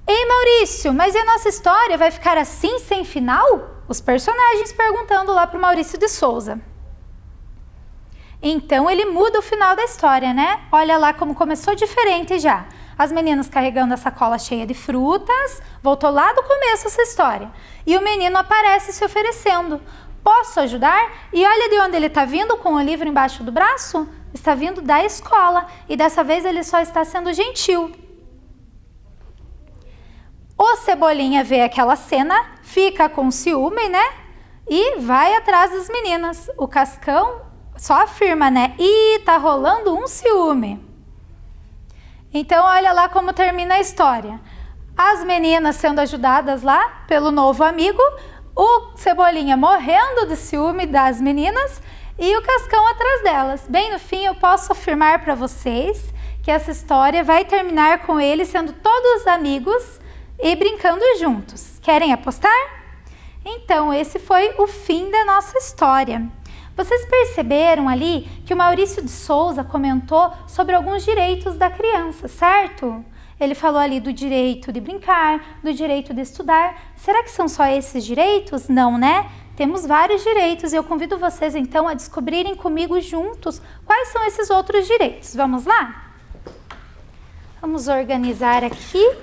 Ei, Maurício, mas e a nossa história vai ficar assim sem final? Os personagens perguntando lá para o Maurício de Souza. Então ele muda o final da história, né? Olha lá como começou diferente já. As meninas carregando a sacola cheia de frutas, voltou lá do começo essa história. E o menino aparece se oferecendo. Posso ajudar? E olha de onde ele está vindo com o livro embaixo do braço. Está vindo da escola. E dessa vez ele só está sendo gentil. O Cebolinha vê aquela cena, fica com ciúme, né? E vai atrás das meninas. O Cascão só afirma, né? Tá rolando um ciúme. Então olha lá como termina a história. As meninas sendo ajudadas lá pelo novo amigo, o Cebolinha morrendo de ciúme das meninas e o Cascão atrás delas. Bem no fim, eu posso afirmar para vocês que essa história vai terminar com eles sendo todos amigos e brincando juntos. Querem apostar? Então, esse foi o fim da nossa história. Vocês perceberam ali que o Maurício de Souza comentou sobre alguns direitos da criança, certo? Ele falou ali do direito de brincar, do direito de estudar. Será que são só esses direitos? Não, né? Temos vários direitos e eu convido vocês então a descobrirem comigo juntos quais são esses outros direitos. Vamos lá? Vamos organizar aqui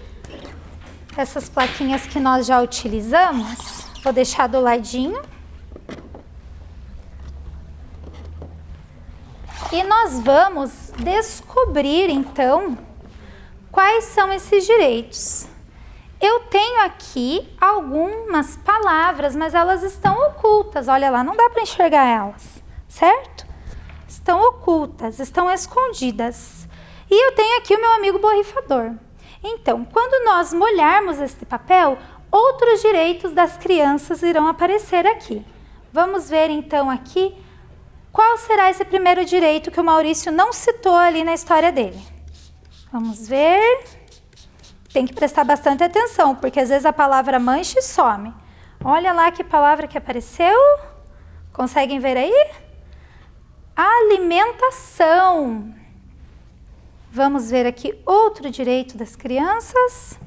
essas plaquinhas que nós já utilizamos. Vou deixar do ladinho. E nós vamos descobrir então quais são esses direitos. Eu tenho aqui algumas palavras, mas elas estão ocultas. Olha lá, não dá para enxergar elas, certo? Estão ocultas, estão escondidas. E eu tenho aqui o meu amigo borrifador. Então, quando nós molharmos este papel, outros direitos das crianças irão aparecer aqui. Vamos ver então aqui qual será esse primeiro direito que o Maurício não citou ali na história dele. Vamos ver. Tem que prestar bastante atenção, porque às vezes a palavra mancha e some. Olha lá que palavra que apareceu. Conseguem ver aí? Alimentação. Vamos ver aqui outro direito das crianças.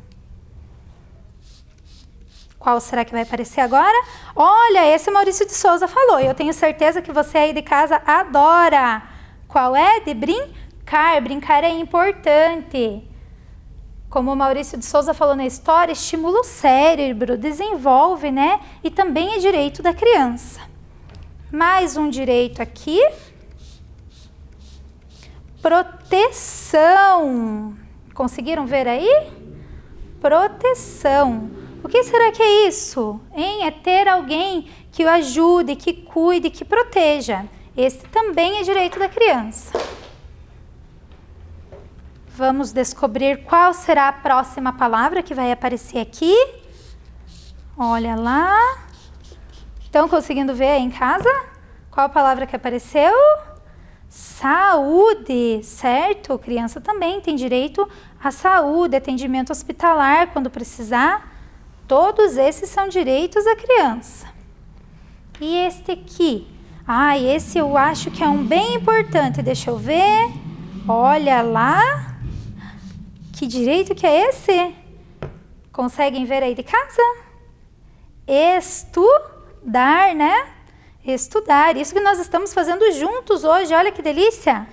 Qual será que vai aparecer agora? Olha, esse Maurício de Souza falou. Eu tenho certeza que você aí de casa adora. Qual é? De brincar. Brincar é importante. Como o Maurício de Souza falou na história, estimula o cérebro, desenvolve, né? E também é direito da criança. Mais um direito aqui. Proteção. Conseguiram ver aí? Proteção. O que será que é isso? Hein? É ter alguém que o ajude, que cuide, que proteja. Esse também é direito da criança. Vamos descobrir qual será a próxima palavra que vai aparecer aqui. Olha lá. Estão conseguindo ver aí em casa? Qual a palavra que apareceu? Saúde, certo? Criança também tem direito à saúde, atendimento hospitalar quando precisar. Todos esses são direitos da criança. E este aqui? Esse eu acho que é um bem importante. Deixa eu ver. Olha lá. Que direito que é esse? Conseguem ver aí de casa? Estudar, né? Estudar. Isso que nós estamos fazendo juntos hoje. Olha que delícia.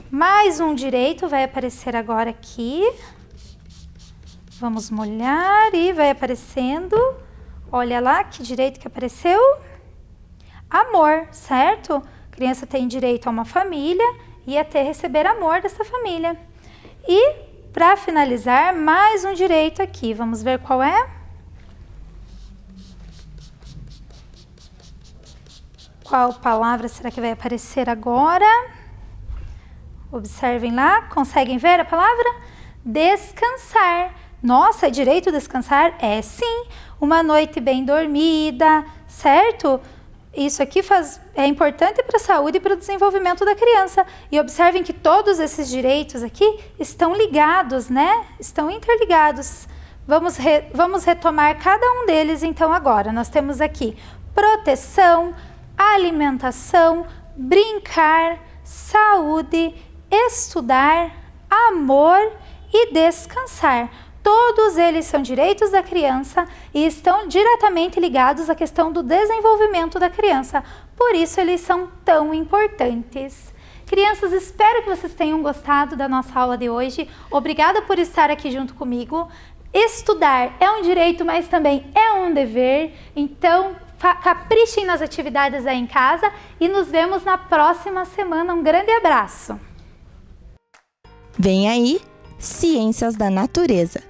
Mais um direito vai aparecer agora aqui. Vamos molhar e vai aparecendo. Olha lá que direito que apareceu. Amor, certo? A criança tem direito a uma família e a receber amor dessa família. E, para finalizar, mais um direito aqui. Vamos ver qual é? Qual palavra será que vai aparecer agora? Observem lá. Conseguem ver a palavra? Descansar. Nossa, é direito descansar? É sim. Uma noite bem dormida, certo? Isso aqui é importante para a saúde e para o desenvolvimento da criança. E observem que todos esses direitos aqui estão ligados, né? Estão interligados. Vamos retomar cada um deles então agora. Nós temos aqui proteção, alimentação, brincar, saúde, estudar, amor e descansar. Todos eles são direitos da criança e estão diretamente ligados à questão do desenvolvimento da criança. Por isso, eles são tão importantes. Crianças, espero que vocês tenham gostado da nossa aula de hoje. Obrigada por estar aqui junto comigo. Estudar é um direito, mas também é um dever. Então, caprichem nas atividades aí em casa e nos vemos na próxima semana. Um grande abraço! Vem aí, Ciências da Natureza.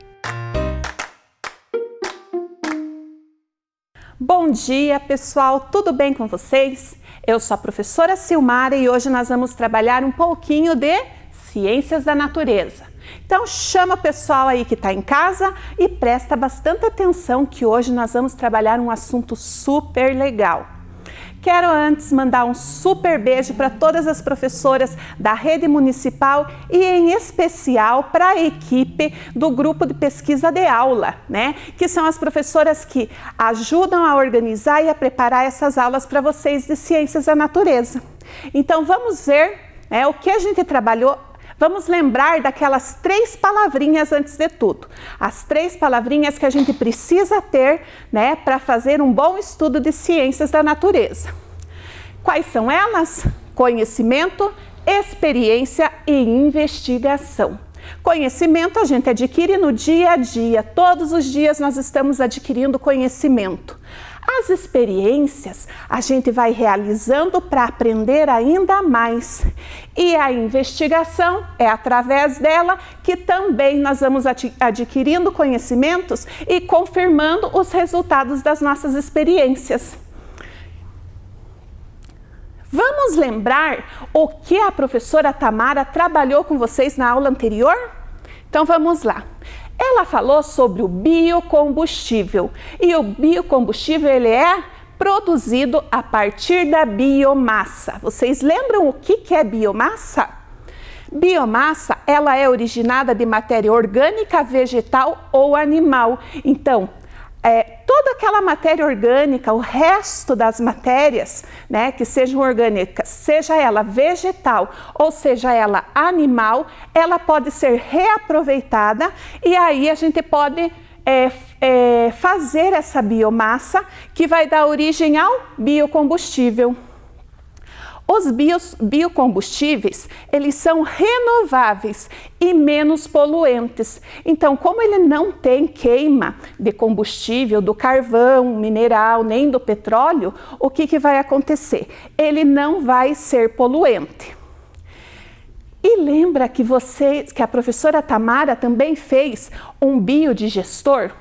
Bom dia, pessoal! Tudo bem com vocês? Eu sou a professora Silmara e hoje nós vamos trabalhar um pouquinho de Ciências da Natureza. Então, chama o pessoal aí que está em casa e presta bastante atenção que hoje nós vamos trabalhar um assunto super legal. Quero antes mandar um super beijo para todas as professoras da rede municipal e em especial para a equipe do grupo de pesquisa de aula, né? Que são as professoras que ajudam a organizar e a preparar essas aulas para vocês de Ciências da Natureza. Então vamos ver, né, o que a gente trabalhou. Vamos lembrar daquelas 3 palavrinhas antes de tudo. As 3 palavrinhas que a gente precisa ter, né, para fazer um bom estudo de ciências da natureza. Quais são elas? Conhecimento, experiência e investigação. Conhecimento a gente adquire no dia a dia. Todos os dias nós estamos adquirindo conhecimento. As experiências a gente vai realizando para aprender ainda mais. E a investigação é através dela que também nós vamos adquirindo conhecimentos e confirmando os resultados das nossas experiências. Vamos lembrar o que a professora Tamara trabalhou com vocês na aula anterior? Então vamos lá. Ela falou sobre o biocombustível e o biocombustível ele é produzido a partir da biomassa. Vocês lembram o que é biomassa? Biomassa, ela é originada de matéria orgânica, vegetal ou animal. Então, toda aquela matéria orgânica, o resto das matérias, né, que sejam orgânicas, seja ela vegetal ou seja ela animal, ela pode ser reaproveitada e aí a gente pode fazer essa biomassa que vai dar origem ao biocombustível. Os biocombustíveis, eles são renováveis e menos poluentes. Então, como ele não tem queima de combustível, do carvão, mineral, nem do petróleo, o que vai acontecer? Ele não vai ser poluente. E lembra que a professora Tamara também fez um biodigestor?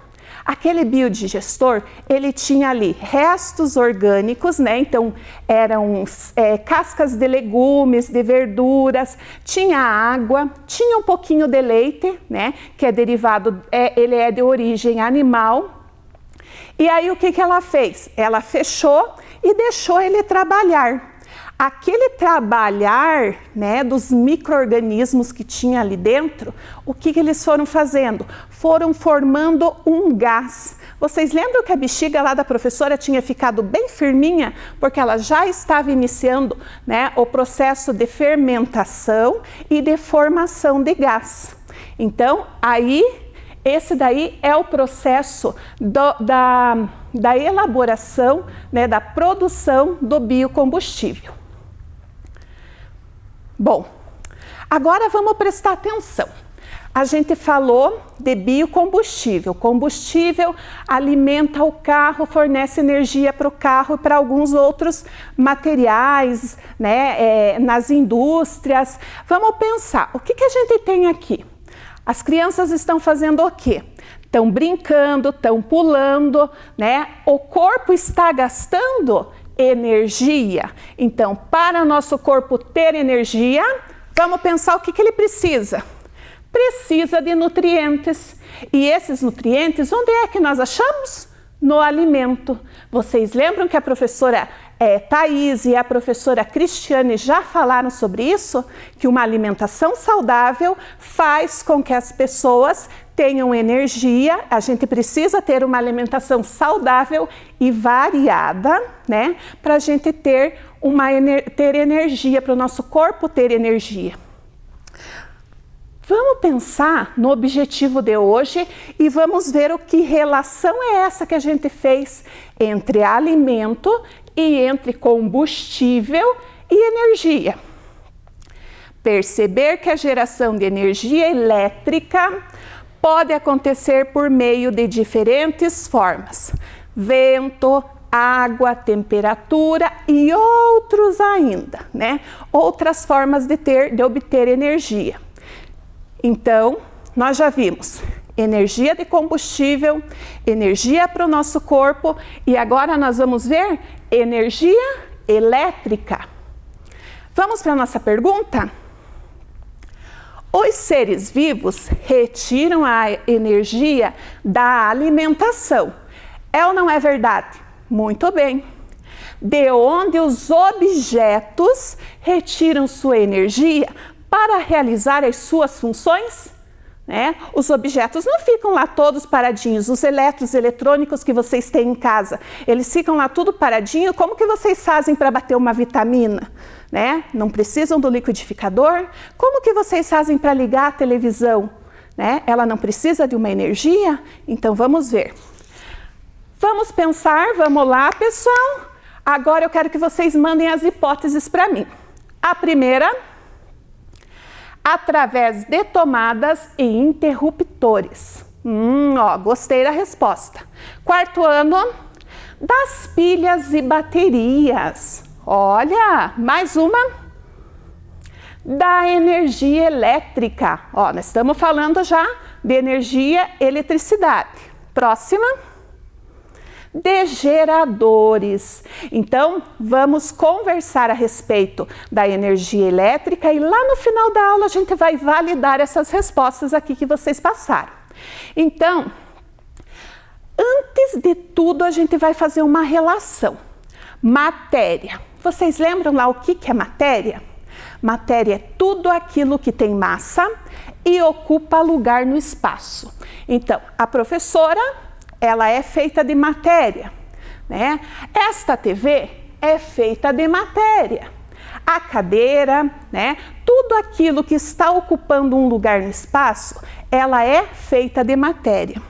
Aquele biodigestor, ele tinha ali restos orgânicos, né? Então, eram cascas de legumes, de verduras, tinha água, tinha um pouquinho de leite, né? Que é derivado, ele é de origem animal. E aí, o que ela fez? Ela fechou e deixou ele trabalhar. Aquele trabalhar, né, dos micro-organismos que tinha ali dentro, o que eles foram fazendo? Foram formando um gás. Vocês lembram que a bexiga lá da professora tinha ficado bem firminha? Porque ela já estava iniciando, né, o processo de fermentação e de formação de gás. Então, aí, esse daí é o processo da elaboração, né, da produção do biocombustível. Bom, agora vamos prestar atenção. A gente falou de biocombustível. Combustível alimenta o carro, fornece energia para o carro e para alguns outros materiais, né, nas indústrias. Vamos pensar, o que a gente tem aqui? As crianças estão fazendo o quê? Estão brincando, estão pulando, né? O corpo está gastando energia. Então, para o nosso corpo ter energia, vamos pensar o que ele precisa. Precisa de nutrientes. E esses nutrientes, onde é que nós achamos? No alimento. Vocês lembram que a professora Thaís e a professora Cristiane já falaram sobre isso? Que uma alimentação saudável faz com que as pessoas tenham energia. A gente precisa ter uma alimentação saudável e variada, né? Para a gente ter energia, para o nosso corpo ter energia. Vamos pensar no objetivo de hoje e vamos ver o que relação é essa que a gente fez entre alimento e entre combustível e energia. Perceber que a geração de energia elétrica pode acontecer por meio de diferentes formas: vento, água, temperatura e outros ainda, né? Outras formas de obter energia. Então, nós já vimos energia de combustível, energia para o nosso corpo e agora nós vamos ver energia elétrica. Vamos para a nossa pergunta? Os seres vivos retiram a energia da alimentação. É ou não é verdade? Muito bem. De onde os objetos retiram sua energia para realizar as suas funções? Né? Os objetos não ficam lá todos paradinhos. Os eletrônicos que vocês têm em casa, eles ficam lá tudo paradinho. Como que vocês fazem para bater uma vitamina? Né? Não precisam do liquidificador? Como que vocês fazem para ligar a televisão? Né? Ela não precisa de uma energia? Então vamos ver. Vamos pensar, vamos lá, pessoal. Agora eu quero que vocês mandem as hipóteses para mim. A primeira: através de tomadas e interruptores. Gostei da resposta. Quarto ano: das pilhas e baterias. Olha, mais uma. Da energia elétrica. Nós estamos falando já de energia, eletricidade. Próxima. De geradores. Então, vamos conversar a respeito da energia elétrica e lá no final da aula a gente vai validar essas respostas aqui que vocês passaram. Então, antes de tudo a gente vai fazer uma relação. Matéria. Vocês lembram lá o que é matéria? Matéria é tudo aquilo que tem massa e ocupa lugar no espaço. Então, a professora, ela é feita de matéria, né? Esta TV é feita de matéria. A cadeira, né? Tudo aquilo que está ocupando um lugar no espaço, ela é feita de matéria.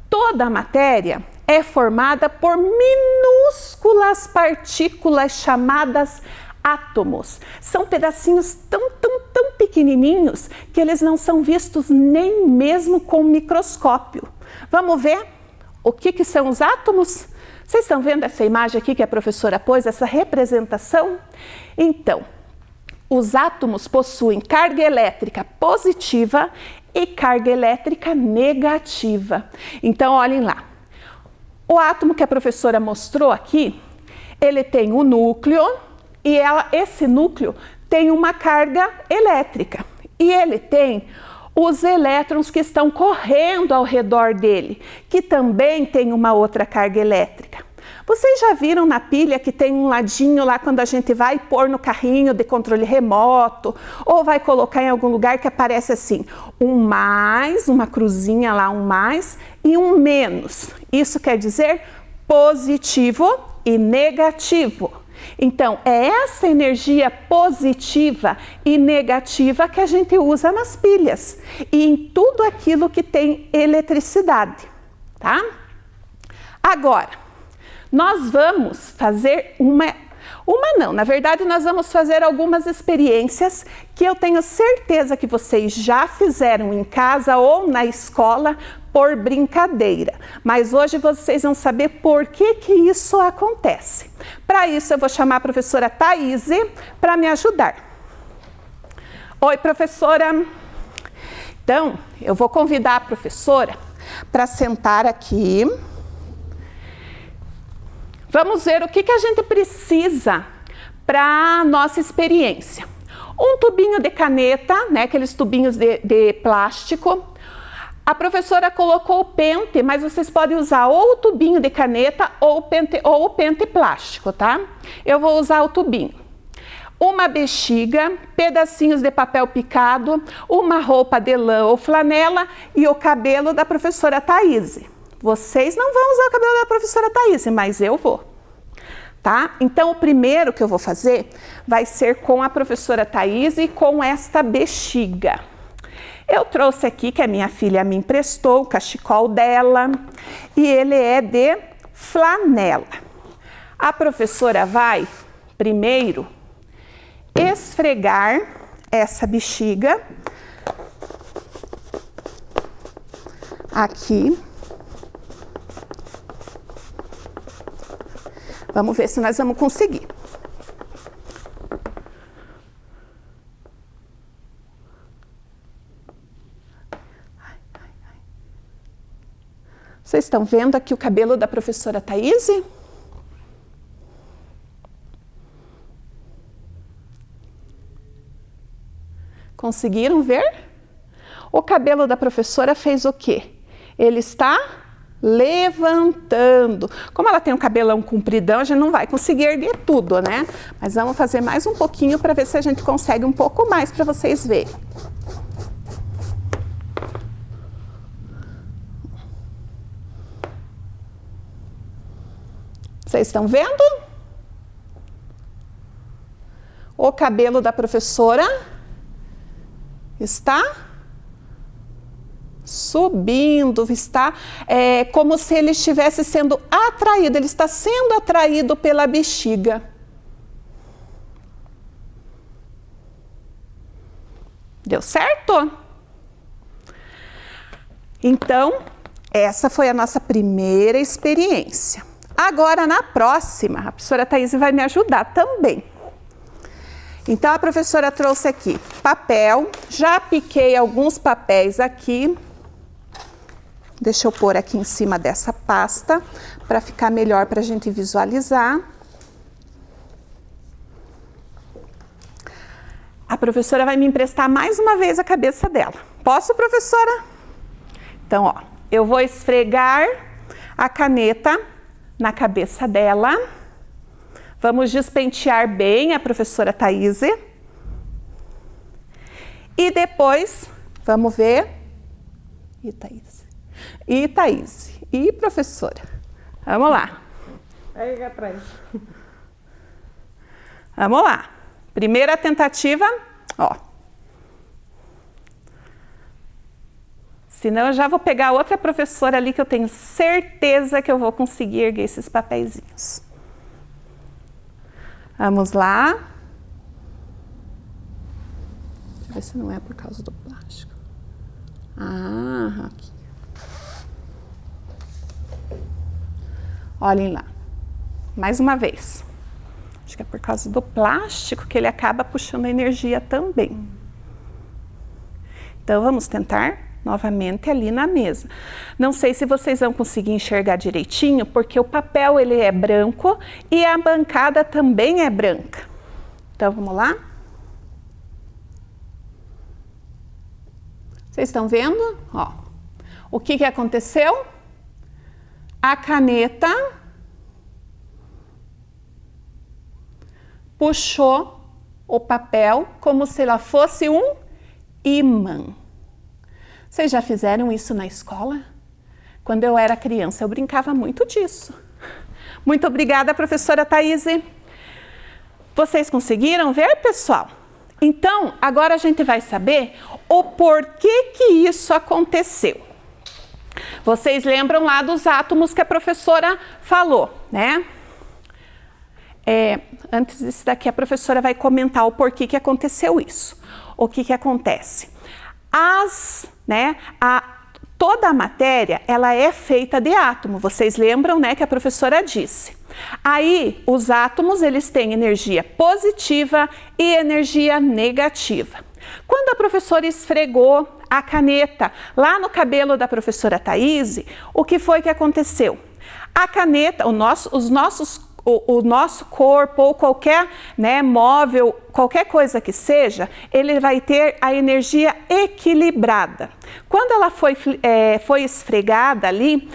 Toda a matéria é formada por minúsculas partículas chamadas átomos. São pedacinhos tão pequenininhos que eles não são vistos nem mesmo com o microscópio. Vamos ver o que são os átomos? Vocês estão vendo essa imagem aqui que a professora pôs, essa representação? Então, os átomos possuem carga elétrica positiva e carga elétrica negativa. Então, olhem lá. O átomo que a professora mostrou aqui, ele tem o núcleo e esse núcleo tem uma carga elétrica. E ele tem os elétrons que estão correndo ao redor dele, que também tem uma outra carga elétrica. Vocês já viram na pilha que tem um ladinho lá quando a gente vai pôr no carrinho de controle remoto ou vai colocar em algum lugar que aparece assim, um mais, uma cruzinha lá, um mais e um menos. Isso quer dizer positivo e negativo. Então, é essa energia positiva e negativa que a gente usa nas pilhas e em tudo aquilo que tem eletricidade, tá? Agora, nós vamos fazer na verdade nós vamos fazer algumas experiências que eu tenho certeza que vocês já fizeram em casa ou na escola por brincadeira. Mas hoje vocês vão saber por que isso acontece. Para isso eu vou chamar a professora Thaís para me ajudar. Oi, professora. Então, eu vou convidar a professora para sentar aqui. Vamos ver o que a gente precisa para a nossa experiência. Um tubinho de caneta, né, aqueles tubinhos de plástico. A professora colocou o pente, mas vocês podem usar ou o tubinho de caneta ou o pente plástico, tá? Eu vou usar o tubinho. Uma bexiga, pedacinhos de papel picado, uma roupa de lã ou flanela e o cabelo da professora Thaís. Vocês não vão usar o cabelo da professora Thaís, mas eu vou, tá? Então, o primeiro que eu vou fazer vai ser com a professora Thaís e com esta bexiga. Eu trouxe aqui, que a minha filha me emprestou, o cachecol dela, e ele é de flanela. A professora vai, primeiro, esfregar essa bexiga aqui. Vamos ver se nós vamos conseguir. Vocês estão vendo aqui o cabelo da professora Thaís? Conseguiram ver? O cabelo da professora fez o quê? Ele está levantando. Como ela tem um cabelão compridão, a gente não vai conseguir erguer tudo, né? Mas vamos fazer mais um pouquinho para ver se a gente consegue um pouco mais para vocês verem. Vocês estão vendo? O cabelo da professora está subindo, está como se ele estivesse sendo atraído, ele está sendo atraído pela bexiga. Deu certo? Então, essa foi a nossa primeira experiência. Agora, na próxima, a professora Thaís vai me ajudar também. Então, a professora trouxe aqui papel, já piquei alguns papéis aqui. Deixa eu pôr aqui em cima dessa pasta, para ficar melhor para a gente visualizar. A professora vai me emprestar mais uma vez a cabeça dela. Posso, professora? Então, ó, eu vou esfregar a caneta na cabeça dela. Vamos despentear bem a professora Thaís. E depois, vamos ver. E Thaís. E Thaís. E professora. Vamos lá. Aí atrás. Vamos lá. Primeira tentativa, ó. Senão eu já vou pegar outra professora ali que eu tenho certeza que eu vou conseguir erguer esses papeizinhos. Vamos lá. Deixa eu ver se não é por causa do plástico. Ah, aqui. Olhem lá. Mais uma vez. Acho que é por causa do plástico que ele acaba puxando a energia também. Então, vamos tentar novamente ali na mesa. Não sei se vocês vão conseguir enxergar direitinho, porque o papel ele é branco e a bancada também é branca. Então, vamos lá? Vocês estão vendo? Ó, o que aconteceu? A caneta puxou o papel como se ela fosse um imã. Vocês já fizeram isso na escola? Quando eu era criança, eu brincava muito disso. Muito obrigada, professora Thaís. Vocês conseguiram ver, pessoal? Então, agora a gente vai saber o porquê que isso aconteceu. Vocês lembram lá dos átomos que a professora falou, né? Antes disso daqui, a professora vai comentar o porquê que aconteceu isso. O que acontece? Toda a matéria, ela é feita de átomo. Vocês lembram, né, que a professora disse. Aí, os átomos, eles têm energia positiva e energia negativa. Quando a professora esfregou a caneta lá no cabelo da professora Thaís, o que foi que aconteceu? A caneta, o nosso corpo ou qualquer, né, móvel, qualquer coisa que seja, ele vai ter a energia equilibrada. Quando ela foi esfregada ali,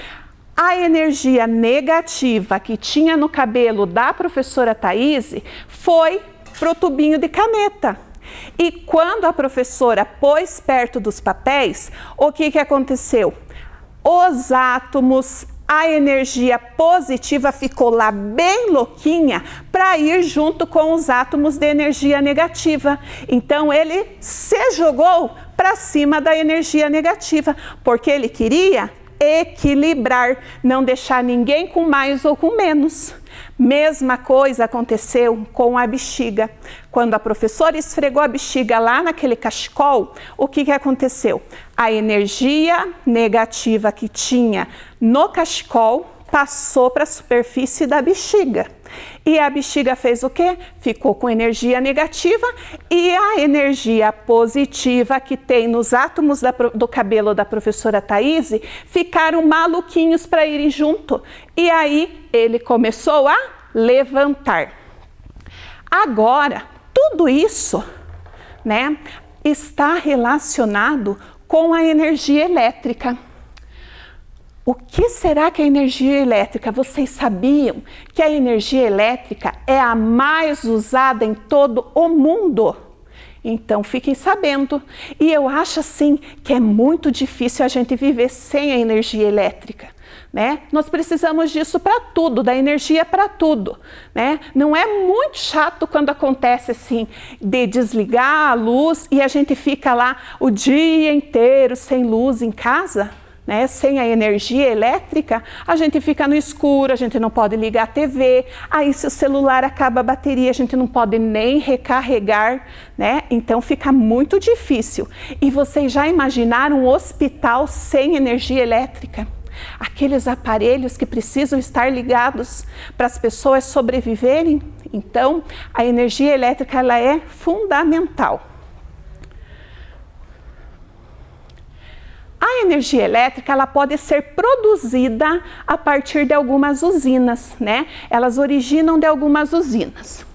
a energia negativa que tinha no cabelo da professora Thaís foi pro tubinho de caneta. E quando a professora pôs perto dos papéis, o que aconteceu? Os átomos, a energia positiva ficou lá bem louquinha para ir junto com os átomos de energia negativa. Então ele se jogou para cima da energia negativa, porque ele queria equilibrar, não deixar ninguém com mais ou com menos. Mesma coisa aconteceu com a bexiga. Quando a professora esfregou a bexiga lá naquele cachecol, o que aconteceu? A energia negativa que tinha no cachecol passou para a superfície da bexiga. E a bexiga fez o quê? Ficou com energia negativa e a energia positiva que tem nos átomos do cabelo da professora Thaís ficaram maluquinhos para irem junto. E aí ele começou a levantar. Agora, tudo isso, né, está relacionado com a energia elétrica. O que será que é energia elétrica? Vocês sabiam que a energia elétrica é a mais usada em todo o mundo? Então, fiquem sabendo. E eu acho assim que é muito difícil a gente viver sem a energia elétrica, né? Nós precisamos disso para tudo, da energia para tudo, né? Não é muito chato quando acontece assim, de desligar a luz e a gente fica lá o dia inteiro sem luz em casa? Né? Sem a energia elétrica, a gente fica no escuro, a gente não pode ligar a TV, aí se o celular acaba a bateria, a gente não pode nem recarregar, né? Então fica muito difícil. E vocês já imaginaram um hospital sem energia elétrica? Aqueles aparelhos que precisam estar ligados para as pessoas sobreviverem? Então, a energia elétrica ela é fundamental. A energia elétrica ela pode ser produzida a partir de algumas usinas, né? Elas originam de algumas usinas.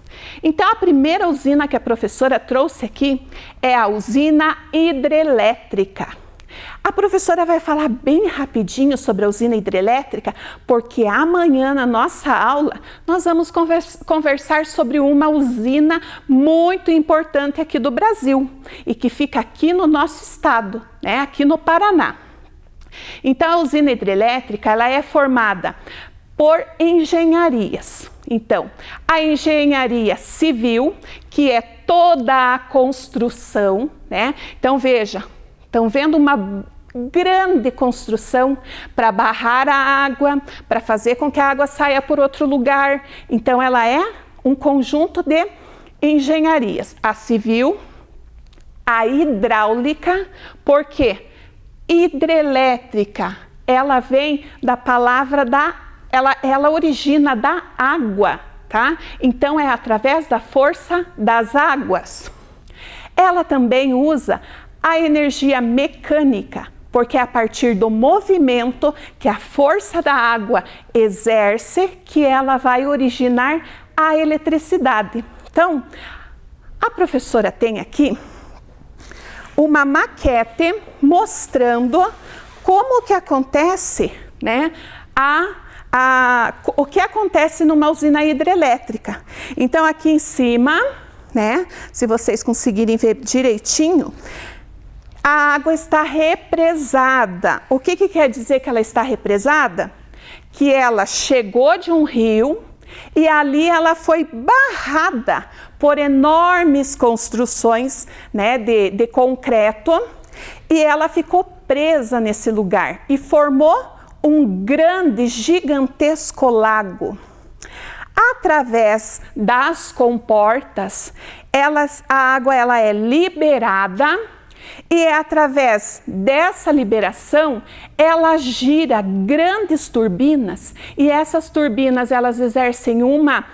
Então, a primeira usina que a professora trouxe aqui é a usina hidrelétrica. A professora vai falar bem rapidinho sobre a usina hidrelétrica, porque amanhã na nossa aula nós vamos conversar sobre uma usina muito importante aqui do Brasil e que fica aqui no nosso estado, né, aqui no Paraná. Então a usina hidrelétrica ela é formada por engenharias. Então, a engenharia civil, que é toda a construção, né? Então veja, estão vendo uma grande construção para barrar a água, para fazer com que a água saia por outro lugar. Então ela é um conjunto de engenharias, a civil, a hidráulica, porque hidrelétrica, ela vem da palavra ela origina da água, tá? Então é através da força das águas. Ela também usa a energia mecânica, porque é a partir do movimento que a força da água exerce que ela vai originar a eletricidade. Então, a professora tem aqui uma maquete mostrando como que acontece, né, o que acontece numa usina hidrelétrica. Então, aqui em cima, né, se vocês conseguirem ver direitinho, a água está represada. O que quer dizer que ela está represada? Que ela chegou de um rio e ali ela foi barrada por enormes construções, né, de concreto, e ela ficou presa nesse lugar e formou um grande, gigantesco lago. Através das comportas, a água ela é liberada, e é através dessa liberação, ela gira grandes turbinas, e essas turbinas elas exercem uma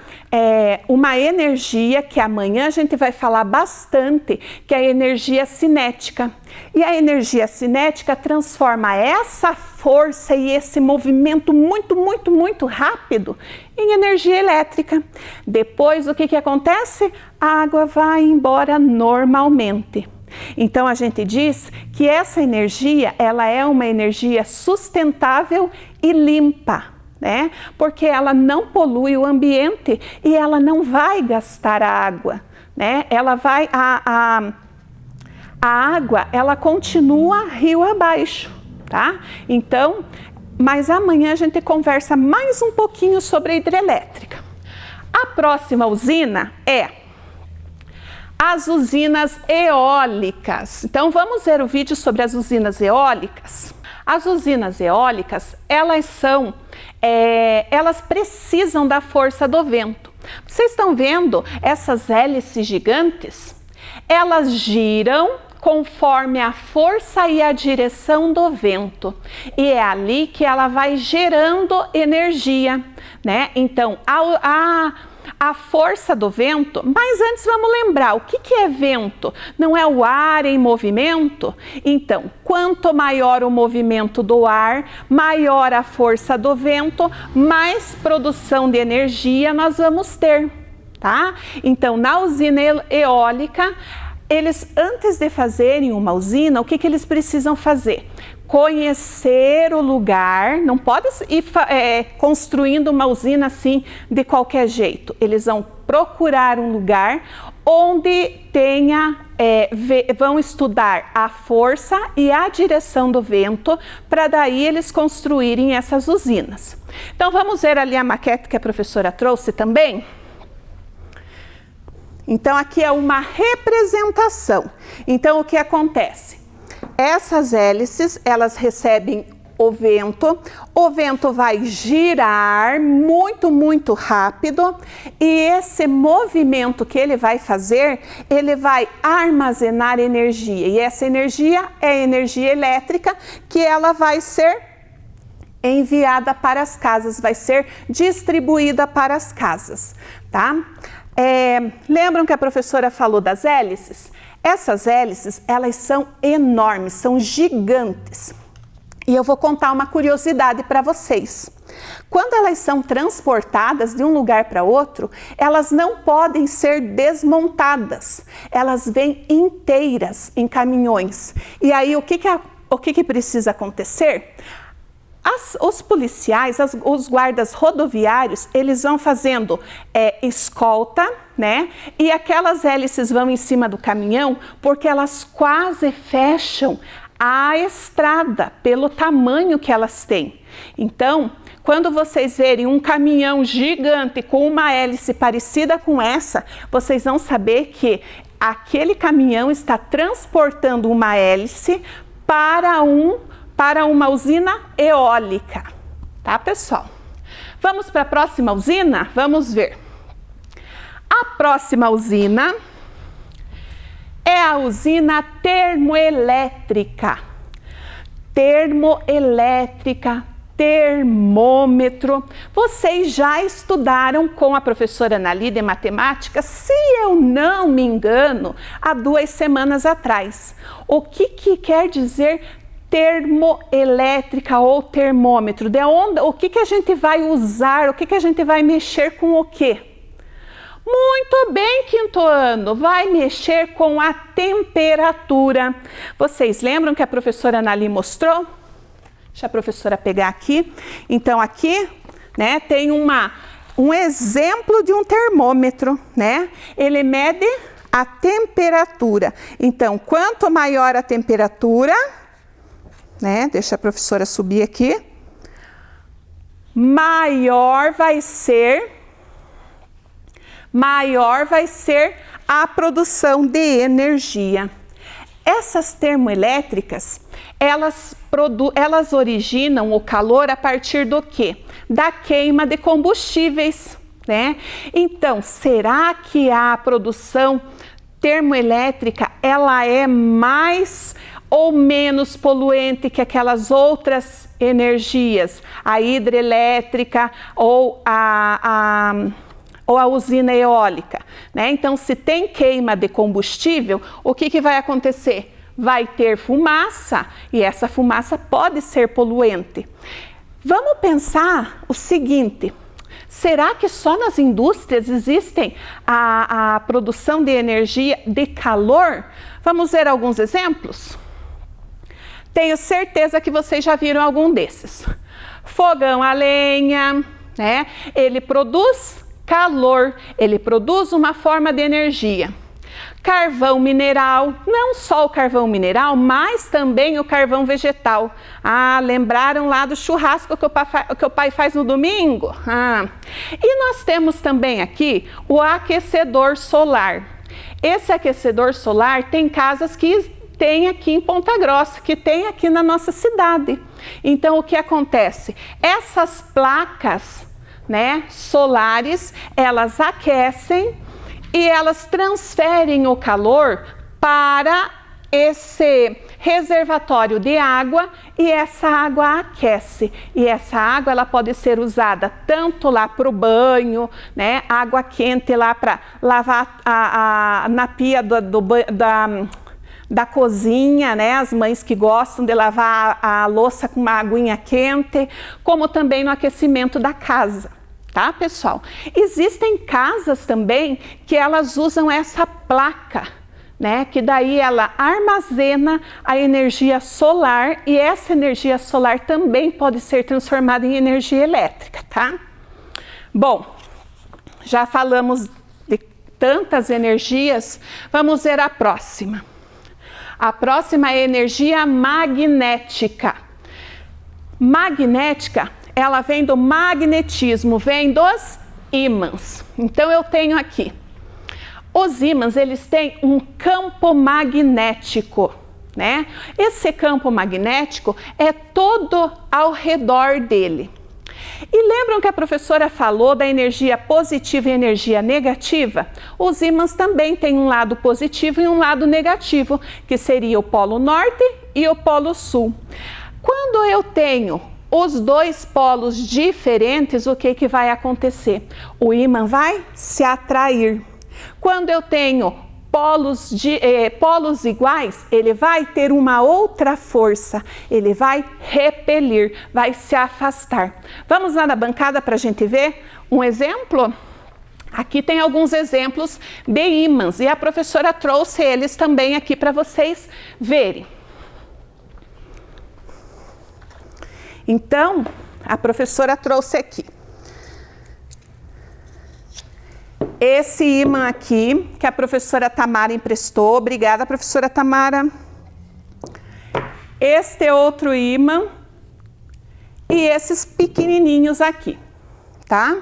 energia que amanhã a gente vai falar bastante, que é a energia cinética. E a energia cinética transforma essa força e esse movimento muito rápido em energia elétrica. Depois, o que acontece? A água vai embora normalmente. Então a gente diz que essa energia, ela é uma energia sustentável e limpa, né? Porque ela não polui o ambiente e ela não vai gastar a água, né? Ela vai, a água, ela continua rio abaixo, tá? Então, mas amanhã a gente conversa mais um pouquinho sobre a hidrelétrica. A próxima usina é as usinas eólicas. Então vamos ver o vídeo sobre as usinas eólicas. As usinas eólicas, elas precisam da força do vento. Vocês estão vendo essas hélices gigantes? Elas giram conforme a força e a direção do vento. E é ali que ela vai gerando energia, né? Então, a força do vento, mas antes vamos lembrar, o que é vento? Não é o ar em movimento? Então, quanto maior o movimento do ar, maior a força do vento, mais produção de energia nós vamos ter, tá? Então, na usina eólica, eles, antes de fazerem uma usina, o que eles precisam fazer? Conhecer o lugar, não pode ir construindo uma usina assim de qualquer jeito. Eles vão procurar um lugar onde vão estudar a força e a direção do vento, para daí eles construírem essas usinas. Então vamos ver ali a maquete que a professora trouxe também? Então aqui é uma representação. Então o que acontece? Essas hélices, elas recebem o vento vai girar muito rápido, e esse movimento que ele vai fazer, ele vai armazenar energia, e essa energia é energia elétrica, que ela vai ser enviada para as casas, vai ser distribuída para as casas, tá? Lembram que a professora falou das hélices? Essas hélices, elas são enormes, são gigantes. E eu vou contar uma curiosidade para vocês. Quando elas são transportadas de um lugar para outro, elas não podem ser desmontadas. Elas vêm inteiras em caminhões. E aí, o que precisa acontecer? Os policiais, os guardas rodoviários, eles vão fazendo escolta, né? E aquelas hélices vão em cima do caminhão porque elas quase fecham a estrada pelo tamanho que elas têm. Então, quando vocês verem um caminhão gigante com uma hélice parecida com essa, vocês vão saber que aquele caminhão está transportando uma hélice para um para uma usina eólica, tá, pessoal? Vamos para a próxima usina? Vamos ver. A próxima usina é a usina termoelétrica. Termoelétrica, termômetro. Vocês já estudaram com a professora Anali de matemática, se eu não me engano, há 2 semanas atrás. O que quer dizer termoelétrica ou termômetro? De onde, o que a gente vai usar? O que a gente vai mexer com o quê? Muito bem, quinto ano, vai mexer com a temperatura. Vocês lembram que a professora Anali mostrou? Deixa a professora pegar aqui. Então aqui, né, tem um exemplo de um termômetro, né? Ele mede a temperatura. Então, quanto maior a temperatura, né? Deixa a professora subir aqui. Maior vai ser a produção de energia. Essas termoelétricas, elas originam o calor a partir do quê? Da queima de combustíveis, né? Então, será que a produção termoelétrica, ela é mais ou menos poluente que aquelas outras energias? A hidrelétrica ou a usina eólica, né? Então, se tem queima de combustível, o que vai acontecer? Vai ter fumaça e essa fumaça pode ser poluente. Vamos pensar o seguinte: será que só nas indústrias existem a produção de energia de calor? Vamos ver alguns exemplos? Tenho certeza que vocês já viram algum desses. Fogão a lenha, né? Ele produz calor, ele produz uma forma de energia. Carvão mineral, não só o carvão mineral, mas também o carvão vegetal. Ah, lembraram lá do churrasco que o pai faz no domingo? Ah. E nós temos também aqui o aquecedor solar. Esse aquecedor solar tem casas que tem aqui em Ponta Grossa, que tem aqui na nossa cidade. Então, o que acontece? Essas placas, né, solares, elas aquecem e elas transferem o calor para esse reservatório de água e essa água aquece. E essa água ela pode ser usada tanto lá para o banho, né, água quente lá para lavar na pia da cozinha, né? As mães que gostam de lavar a louça com uma aguinha quente, como também no aquecimento da casa, tá, pessoal? Existem casas também que elas usam essa placa, né? Que daí ela armazena a energia solar e essa energia solar também pode ser transformada em energia elétrica, tá? Bom, já falamos de tantas energias, vamos ver a próxima. A próxima é a energia magnética. Magnética, ela vem do magnetismo, vem dos ímãs. Então, eu tenho aqui. Os ímãs, eles têm um campo magnético, né? Esse campo magnético é todo ao redor dele. E lembram que a professora falou da energia positiva e energia negativa? Os ímãs também têm um lado positivo e um lado negativo, que seria o polo norte e o polo sul. Quando eu tenho os dois polos diferentes, o que vai acontecer? O ímã vai se atrair. Quando eu tenho polos iguais, ele vai ter uma outra força, ele vai repelir, vai se afastar. Vamos lá na bancada para a gente ver um exemplo? Aqui tem alguns exemplos de ímãs e a professora trouxe eles também aqui para vocês verem. Então, a professora trouxe aqui. Esse ímã aqui, que a professora Tamara emprestou. Obrigada, professora Tamara. Este outro ímã. E esses pequenininhos aqui, tá?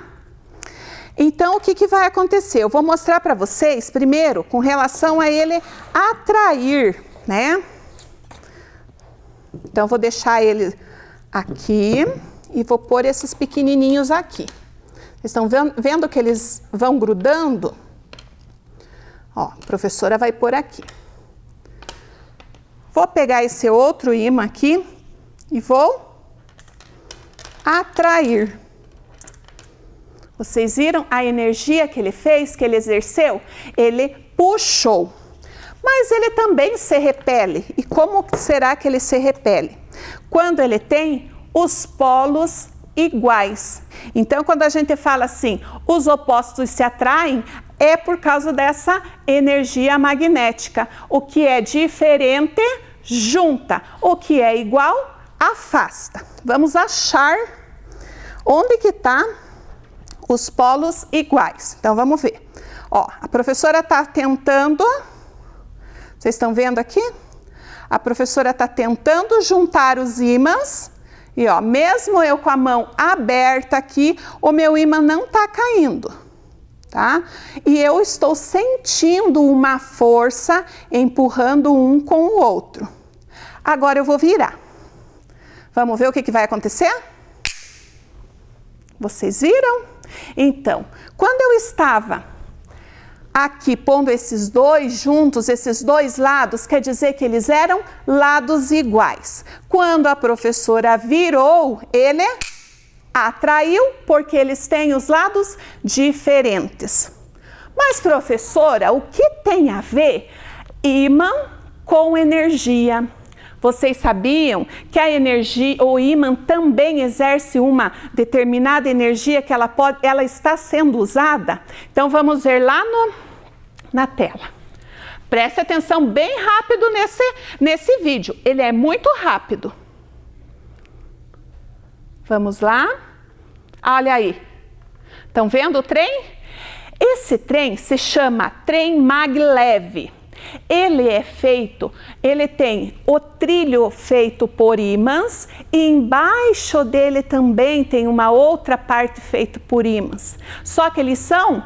Então, o que vai acontecer? Eu vou mostrar para vocês, primeiro, com relação a ele atrair, né? Então, eu vou deixar ele aqui e vou pôr esses pequenininhos aqui. Vocês estão vendo que eles vão grudando? Ó, a professora vai pôr aqui. Vou pegar esse outro ímã aqui e vou atrair. Vocês viram a energia que ele fez, que ele exerceu? Ele puxou. Mas ele também se repele. E como será que ele se repele? Quando ele tem os polos iguais. Então, quando a gente fala assim, os opostos se atraem, é por causa dessa energia magnética. O que é diferente, junta. O que é igual, afasta. Vamos achar onde que está os polos iguais. Então, vamos ver. Ó, a professora está tentando... Vocês estão vendo aqui? A professora está tentando juntar os ímãs e, ó, mesmo eu com a mão aberta aqui, o meu ímã não está caindo, tá? E eu estou sentindo uma força empurrando um com o outro. Agora eu vou virar. Vamos ver o que vai acontecer? Vocês viram? Então, quando eu estava aqui pondo esses dois juntos, esses dois lados, quer dizer que eles eram lados iguais. Quando a professora virou, ele atraiu, porque eles têm os lados diferentes. Mas, professora, o que tem a ver ímã com energia? Vocês sabiam que a energia, o ímã também exerce uma determinada energia que ela está sendo usada? Então vamos ver lá na tela. Preste atenção bem rápido nesse vídeo. Ele é muito rápido. Vamos lá. Olha aí. Estão vendo o trem? Esse trem se chama trem maglev. Ele tem o trilho feito por ímãs e embaixo dele também tem uma outra parte feita por ímãs. Só que eles são,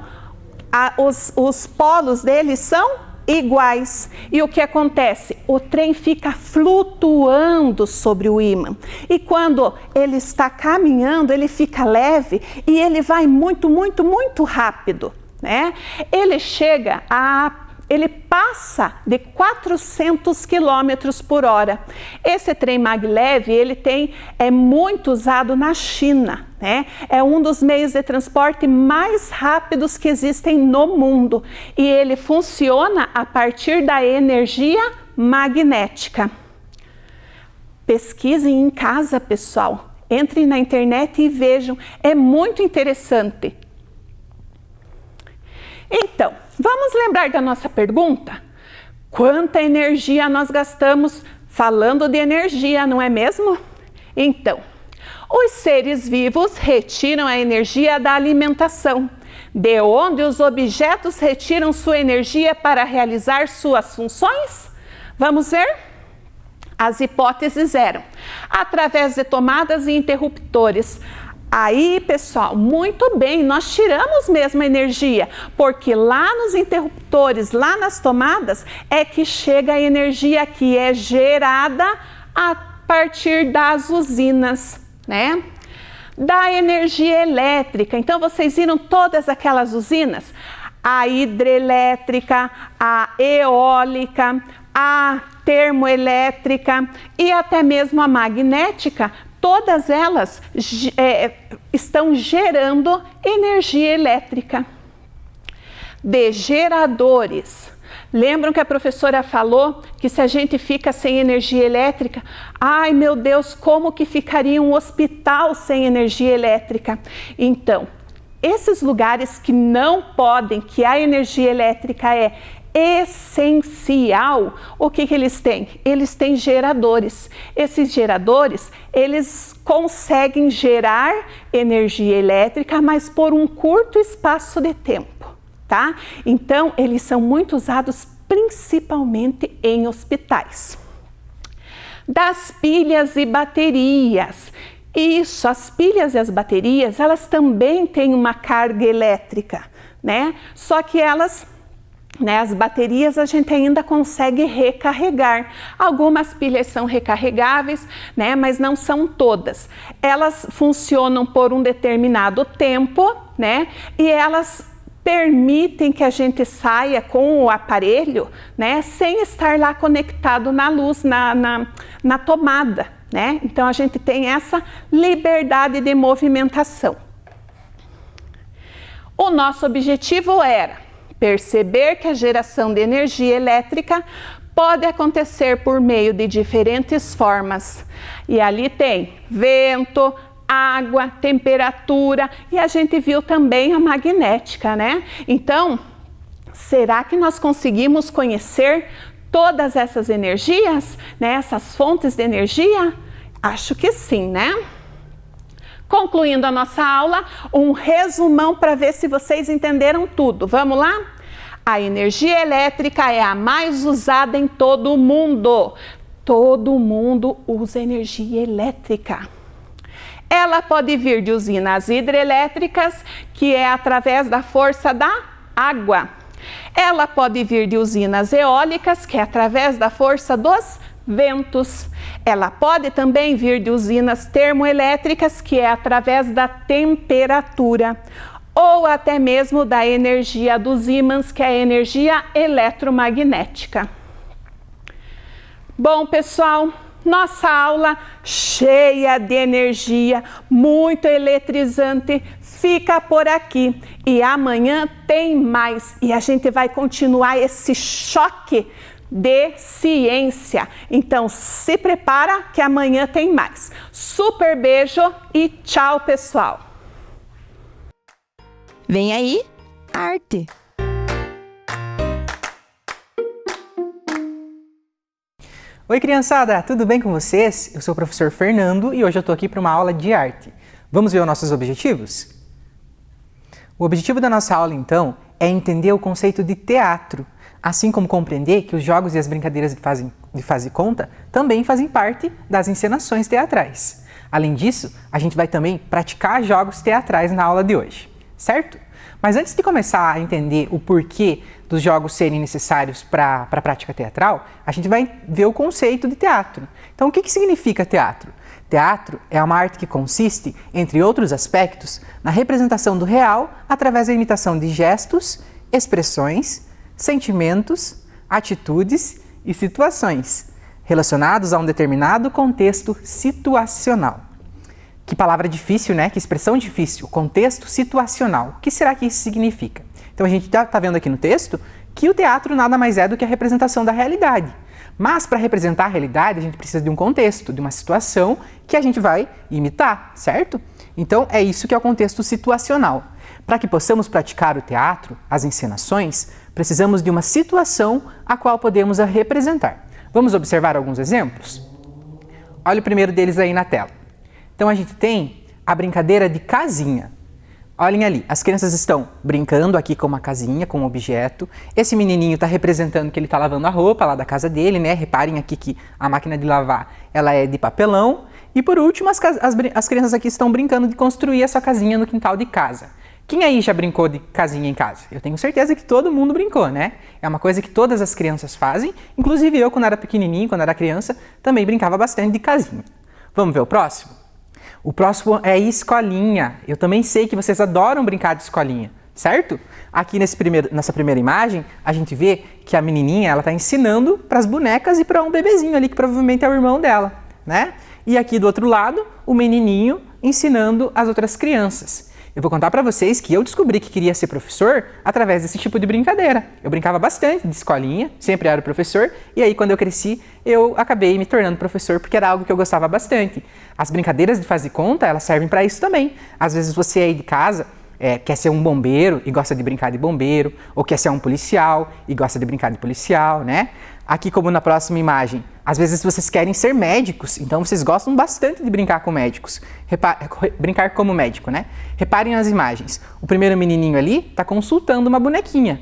os polos deles são iguais. E o que acontece? O trem fica flutuando sobre o ímã. E quando ele está caminhando, ele fica leve e ele vai muito, muito, muito rápido, né? Ele passa de 400 km por hora. Esse trem maglev, é muito usado na China, né? É um dos meios de transporte mais rápidos que existem no mundo. E ele funciona a partir da energia magnética. Pesquisem em casa, pessoal. Entrem na internet e vejam. É muito interessante. Então, vamos lembrar da nossa pergunta? Quanta energia nós gastamos falando de energia, não é mesmo? Então, os seres vivos retiram a energia da alimentação, de onde os objetos retiram sua energia para realizar suas funções? Vamos ver? As hipóteses eram através de tomadas e interruptores. Aí, pessoal, muito bem, nós tiramos mesmo a energia, porque lá nos interruptores, lá nas tomadas, é que chega a energia que é gerada a partir das usinas, né? Da energia elétrica. Então, vocês viram todas aquelas usinas? A hidrelétrica, a eólica, a termoelétrica e até mesmo a magnética. Todas elas estão gerando energia elétrica. De geradores. Lembram que a professora falou que se a gente fica sem energia elétrica, ai meu Deus, como que ficaria um hospital sem energia elétrica? Então, esses lugares que não podem, que a energia elétrica é essencial, o que eles têm? Eles têm geradores. Esses geradores, eles conseguem gerar energia elétrica, mas por um curto espaço de tempo, tá? Então, eles são muito usados principalmente em hospitais. Das pilhas e baterias. Isso, as pilhas e as baterias, elas também têm uma carga elétrica, né? Só que elas né, as baterias a gente ainda consegue recarregar. Algumas pilhas são recarregáveis, né, mas não são todas. Elas funcionam por um determinado tempo, né, e elas permitem que a gente saia com o aparelho, né, sem estar lá conectado na luz, na tomada, né? Então a gente tem essa liberdade de movimentação. O nosso objetivo era perceber que a geração de energia elétrica pode acontecer por meio de diferentes formas. E ali tem vento, água, temperatura e a gente viu também a magnética, né? Então, será que nós conseguimos conhecer todas essas energias, né? Essas fontes de energia? Acho que sim, né? Concluindo a nossa aula, um resumão para ver se vocês entenderam tudo. Vamos lá? A energia elétrica é a mais usada em todo o mundo. Todo mundo usa energia elétrica. Ela pode vir de usinas hidrelétricas, que é através da força da água. Ela pode vir de usinas eólicas, que é através da força dos ventos. Ela pode também vir de usinas termoelétricas, que é através da temperatura, ou até mesmo da energia dos ímãs, que é a energia eletromagnética. Bom, pessoal, nossa aula cheia de energia, muito eletrizante, fica por aqui. E amanhã tem mais. E a gente vai continuar esse choque de ciência. Então se prepara que amanhã tem mais. Super beijo e tchau, pessoal. Vem aí, arte. Oi, criançada, tudo bem com vocês? Eu sou o professor Fernando e hoje eu estou aqui para uma aula de arte. Vamos ver os nossos objetivos? O objetivo da nossa aula, então, é entender o conceito de teatro, assim como compreender que os jogos e as brincadeiras de faz e conta também fazem parte das encenações teatrais. Além disso, a gente vai também praticar jogos teatrais na aula de hoje, certo? Mas antes de começar a entender o porquê dos jogos serem necessários para a prática teatral, a gente vai ver o conceito de teatro. Então, o que significa teatro? Teatro é uma arte que consiste, entre outros aspectos, na representação do real através da imitação de gestos, expressões, sentimentos, atitudes e situações relacionados a um determinado contexto situacional. Que palavra difícil, né? Que expressão difícil. Contexto situacional. O que será que isso significa? Então a gente está vendo aqui no texto que o teatro nada mais é do que a representação da realidade. Mas para representar a realidade a gente precisa de um contexto, de uma situação que a gente vai imitar, certo? Então é isso que é o contexto situacional. Para que possamos praticar o teatro, as encenações, precisamos de uma situação a qual podemos a representar. Vamos observar alguns exemplos? Olha o primeiro deles aí na tela. Então a gente tem a brincadeira de casinha. Olhem ali, as crianças estão brincando aqui com uma casinha, com um objeto. Esse menininho está representando que ele está lavando a roupa lá da casa dele, né? Reparem aqui que a máquina de lavar ela é de papelão. E por último, as crianças aqui estão brincando de construir a sua casinha no quintal de casa. Quem aí já brincou de casinha em casa? Eu tenho certeza que todo mundo brincou, né? É uma coisa que todas as crianças fazem. Inclusive eu, quando era pequenininho, quando era criança, também brincava bastante de casinha. Vamos ver o próximo? O próximo é escolinha. Eu também sei que vocês adoram brincar de escolinha, certo? Aqui nessa primeira imagem, a gente vê que a menininha ela está ensinando para as bonecas e para um bebezinho ali, que provavelmente é o irmão dela, né? E aqui do outro lado, o menininho ensinando as outras crianças. Eu vou contar para vocês que eu descobri que queria ser professor através desse tipo de brincadeira. Eu brincava bastante de escolinha, sempre era professor, e aí quando eu cresci, eu acabei me tornando professor porque era algo que eu gostava bastante. As brincadeiras de faz e conta, elas servem para isso também. Às vezes você aí de casa quer ser um bombeiro e gosta de brincar de bombeiro, ou quer ser um policial e gosta de brincar de policial, né? Aqui como na próxima imagem, às vezes vocês querem ser médicos, então vocês gostam bastante de brincar com médicos. Brincar como médico, né? Reparem nas imagens. O primeiro menininho ali está consultando uma bonequinha.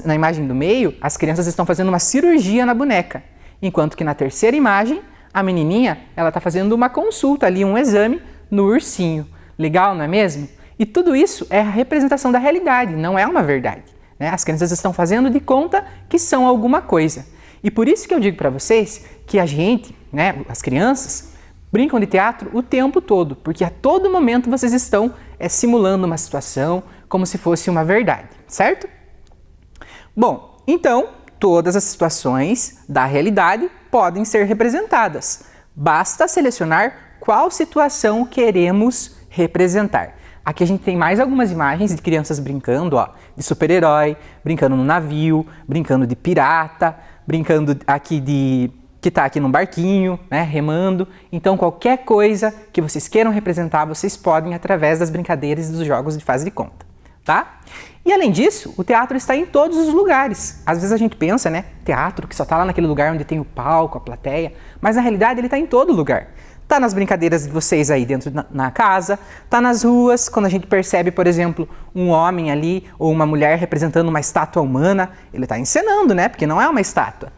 Na imagem do meio, as crianças estão fazendo uma cirurgia na boneca. Enquanto que na terceira imagem, a menininha ela está fazendo uma consulta ali, um exame no ursinho. Legal, não é mesmo? E tudo isso é a representação da realidade, não é uma verdade. né? As crianças estão fazendo de conta que são alguma coisa. E por isso que eu digo para vocês que a gente, né, as crianças, brincam de teatro o tempo todo, porque a todo momento vocês estão simulando uma situação como se fosse uma verdade, certo? Bom, então, todas as situações da realidade podem ser representadas. Basta selecionar qual situação queremos representar. Aqui a gente tem mais algumas imagens de crianças brincando, ó, de super-herói, brincando no navio, brincando de pirata, brincando aqui que está aqui num barquinho, né, remando. Então, qualquer coisa que vocês queiram representar, vocês podem através das brincadeiras e dos jogos de faz de conta, tá? E além disso, o teatro está em todos os lugares. Às vezes a gente pensa, né, teatro que só está lá naquele lugar onde tem o palco, a plateia, mas na realidade ele está em todo lugar. Tá nas brincadeiras de vocês aí dentro na casa, tá nas ruas, quando a gente percebe, por exemplo, um homem ali ou uma mulher representando uma estátua humana, ele está encenando, né, porque não é uma estátua.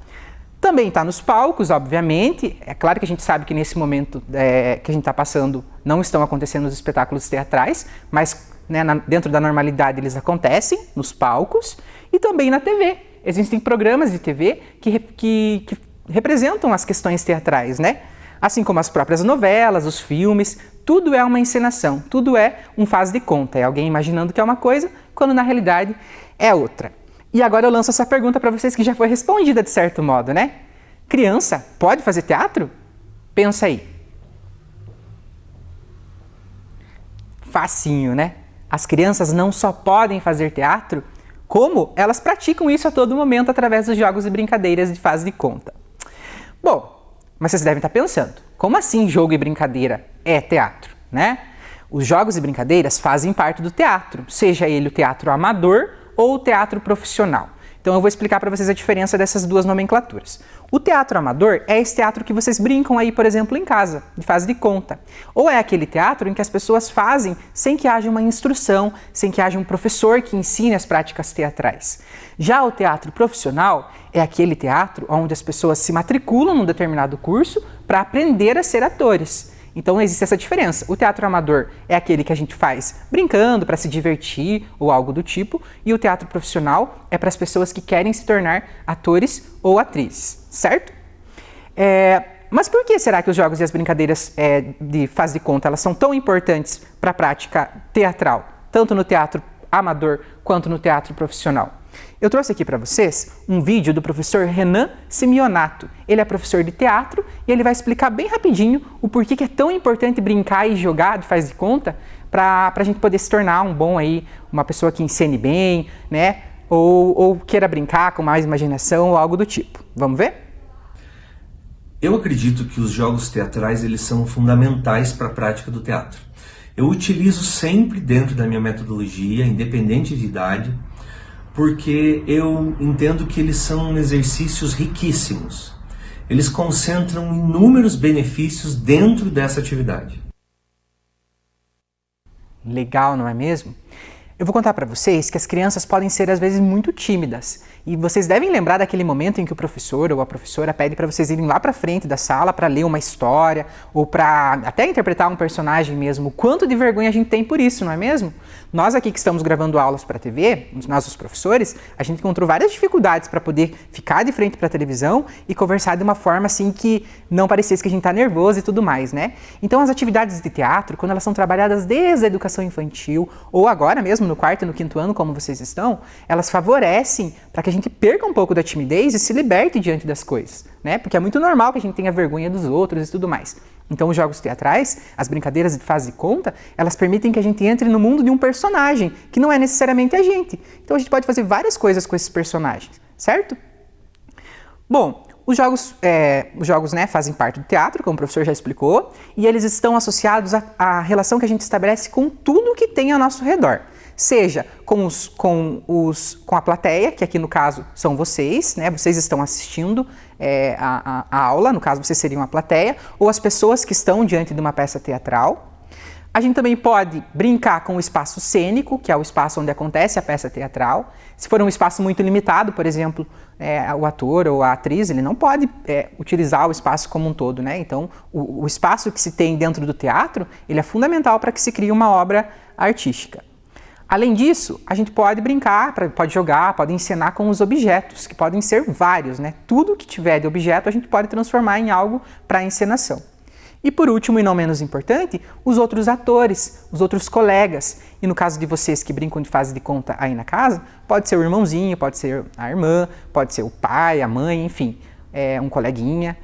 Também está nos palcos, obviamente. É claro que a gente sabe que nesse momento que a gente está passando não estão acontecendo os espetáculos teatrais, mas né, dentro da normalidade eles acontecem nos palcos e também na TV. Existem programas de TV que representam as questões teatrais, né? Assim como as próprias novelas, os filmes, tudo é uma encenação, tudo é um faz de conta. É alguém imaginando que é uma coisa, quando na realidade é outra. E agora eu lanço essa pergunta para vocês que já foi respondida de certo modo, né? Criança pode fazer teatro? Pensa aí. Facinho, né? As crianças não só podem fazer teatro, como elas praticam isso a todo momento através dos jogos e brincadeiras de faz de conta. Bom, mas vocês devem estar pensando, como assim jogo e brincadeira é teatro, né? Os jogos e brincadeiras fazem parte do teatro, seja ele o teatro amador ou o teatro profissional. Então eu vou explicar para vocês a diferença dessas duas nomenclaturas. O teatro amador é esse teatro que vocês brincam aí, por exemplo, em casa, de faz de conta. Ou é aquele teatro em que as pessoas fazem sem que haja uma instrução, sem que haja um professor que ensine as práticas teatrais. Já o teatro profissional é aquele teatro onde as pessoas se matriculam num determinado curso para aprender a ser atores. Então existe essa diferença. O teatro amador é aquele que a gente faz brincando para se divertir ou algo do tipo, e o teatro profissional é para as pessoas que querem se tornar atores ou atrizes, certo? Mas por que será que os jogos e as brincadeiras de faz de conta elas são tão importantes para a prática teatral, tanto no teatro amador quanto no teatro profissional? Eu trouxe aqui para vocês um vídeo do professor Renan Simeonato. Ele é professor de teatro e ele vai explicar bem rapidinho o porquê que é tão importante brincar e jogar de faz de conta para a gente poder se tornar um bom aí, uma pessoa que encene bem, né? Ou queira brincar com mais imaginação ou algo do tipo. Vamos ver? Eu acredito que os jogos teatrais eles são fundamentais para a prática do teatro. Eu utilizo sempre dentro da minha metodologia, independente de idade, porque eu entendo que eles são exercícios riquíssimos. Eles concentram inúmeros benefícios dentro dessa atividade. Legal, não é mesmo? Eu vou contar para vocês que as crianças podem ser às vezes muito tímidas e vocês devem lembrar daquele momento em que o professor ou a professora pede para vocês irem lá para frente da sala para ler uma história ou para até interpretar um personagem mesmo. Quanto de vergonha a gente tem por isso, não é mesmo? Nós aqui que estamos gravando aulas para a TV, nós os professores, a gente encontrou várias dificuldades para poder ficar de frente para a televisão e conversar de uma forma assim que não parecesse que a gente está nervoso e tudo mais, né? Então as atividades de teatro, quando elas são trabalhadas desde a educação infantil ou agora mesmo no quarto e no quinto ano, como vocês estão, elas favorecem para que a gente perca um pouco da timidez e se liberte diante das coisas, né? Porque é muito normal que a gente tenha vergonha dos outros e tudo mais. Então os jogos teatrais, as brincadeiras de faz de conta, elas permitem que a gente entre no mundo de um personagem, que não é necessariamente a gente. Então a gente pode fazer várias coisas com esses personagens, certo? Bom, os jogos né, fazem parte do teatro, como o professor já explicou, e eles estão associados à relação que a gente estabelece com tudo que tem ao nosso redor. Seja com a plateia, que aqui no caso são vocês, né? Vocês estão assistindo a aula, no caso vocês seriam a plateia, ou as pessoas que estão diante de uma peça teatral. A gente também pode brincar com o espaço cênico, que é o espaço onde acontece a peça teatral. Se for um espaço muito limitado, por exemplo, o ator ou a atriz, ele não pode utilizar o espaço como um todo, né? Então, o espaço que se tem dentro do teatro, ele é fundamental para que se crie uma obra artística. Além disso, a gente pode brincar, pode jogar, pode encenar com os objetos, que podem ser vários, né? Tudo que tiver de objeto a gente pode transformar em algo para encenação. E por último, e não menos importante, os outros atores, os outros colegas. E no caso de vocês que brincam de fase de conta aí na casa, pode ser o irmãozinho, pode ser a irmã, pode ser o pai, a mãe, enfim, um coleguinha.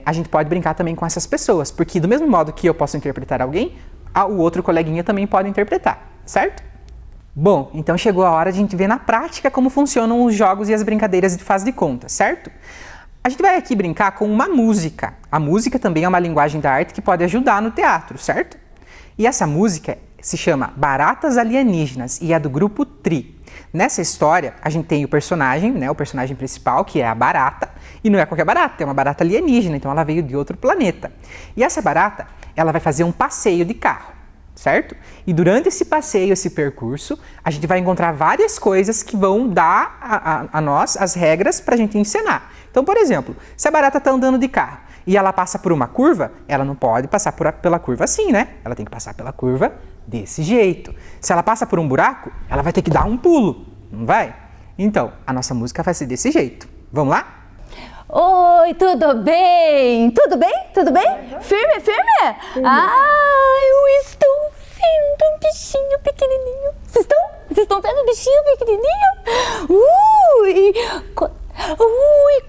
A gente pode brincar também com essas pessoas, porque do mesmo modo que eu posso interpretar alguém, o outro coleguinha também pode interpretar, certo? Bom, então chegou a hora de a gente ver na prática como funcionam os jogos e as brincadeiras de fase de conta, certo? A gente vai aqui brincar com uma música. A música também é uma linguagem da arte que pode ajudar no teatro, certo? E essa música se chama Baratas Alienígenas e é do grupo Tri. Nessa história, a gente tem o personagem, né, o personagem principal, que é a barata, e não é qualquer barata, é uma barata alienígena, então ela veio de outro planeta. E essa barata, ela vai fazer um passeio de carro, certo? E durante esse passeio, esse percurso, a gente vai encontrar várias coisas que vão dar a nós as regras para a gente encenar. Então, por exemplo, se a barata está andando de carro e ela passa por uma curva, ela não pode passar pela curva assim, né? Ela tem que passar pela curva desse jeito. Se ela passa por um buraco, ela vai ter que dar um pulo, não vai? Então, a nossa música vai ser desse jeito. Vamos lá? Oi, tudo bem? Tudo bem? Tudo bem? Firme, firme? Eu estou vendo um bichinho pequenininho. Vocês estão vendo um bichinho pequenininho?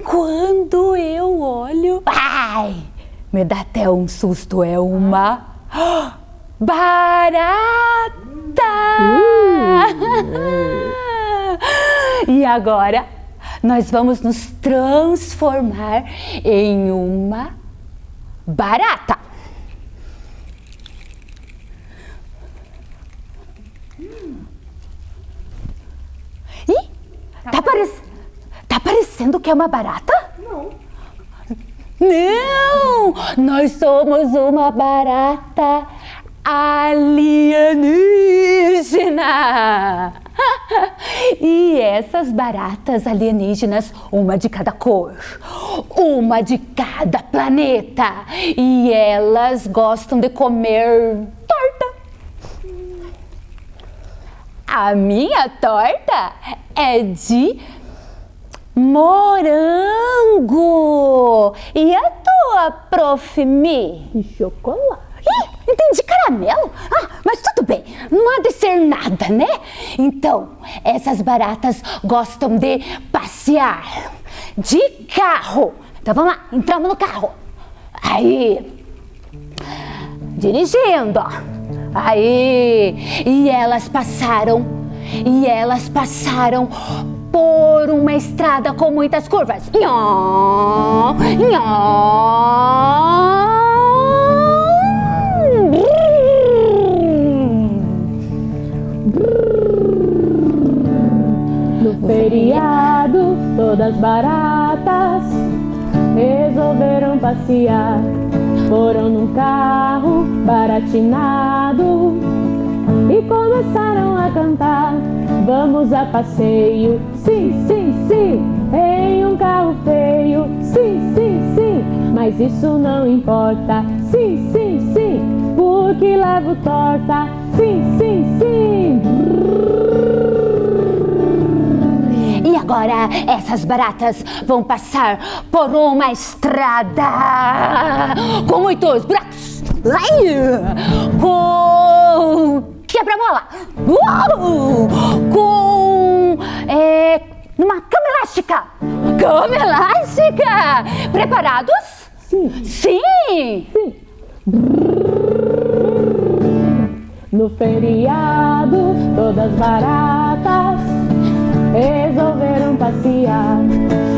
Quando eu olho... me dá até um susto, é uma... barata! E agora... nós vamos nos transformar em uma barata. Ih, tá parecendo que é uma barata? Não, nós somos uma barata alienígena. E essas baratas alienígenas, uma de cada cor, uma de cada planeta, e elas gostam de comer torta. A minha torta é de morango. E a tua, Prof. Mi? De chocolate. Entendi, caramelo? Mas tudo bem, não há de ser nada, né? Então, essas baratas gostam de passear de carro. Então vamos lá, entramos no carro. Aí, dirigindo, ó. Aí, e elas passaram por uma estrada com muitas curvas. Nhó, nhó. No feriado, todas baratas resolveram passear. Foram num carro baratinado e começaram a cantar. Vamos a passeio, sim, sim, sim, em um carro feio, sim, sim, sim, mas isso não importa, sim, sim, sim, porque levo torta, sim, sim, sim. E agora essas baratas vão passar por uma estrada com muitos buracos, com quebra-mola, com uma cama elástica. Cama elástica! Preparados? Sim. Sim! Sim. No feriado, todas baratas resolveram passear.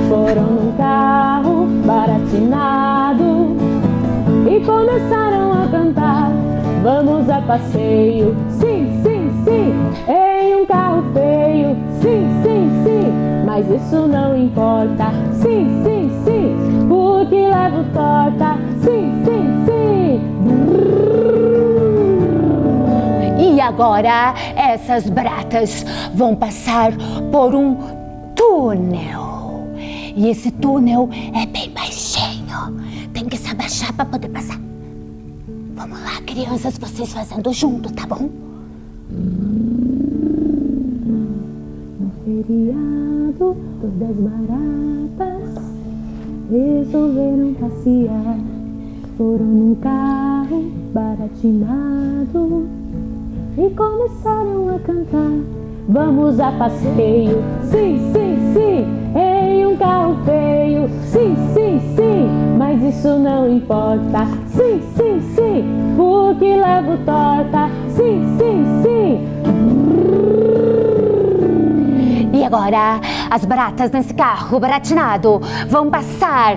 Foram num carro baratinado e começaram a cantar. Vamos a passeio, sim, sim, sim, em um carro feio, sim, sim, sim, mas isso não importa, sim, sim, sim, porque levo torta, sim, sim, sim. E agora essas baratas vão passar por um túnel. E esse túnel é bem baixinho. Tem que se abaixar para poder passar. Vamos lá, crianças, vocês fazendo junto, tá bom? feriado, todas as baratas resolveram passear. Foram num carro baratinado e começaram a cantar. Vamos a passeio, sim, sim, sim, em um carro feio, sim, sim, sim, mas isso não importa, sim, sim, sim, porque levo torta, sim, sim, sim. E agora, as baratas nesse carro baratinado vão passar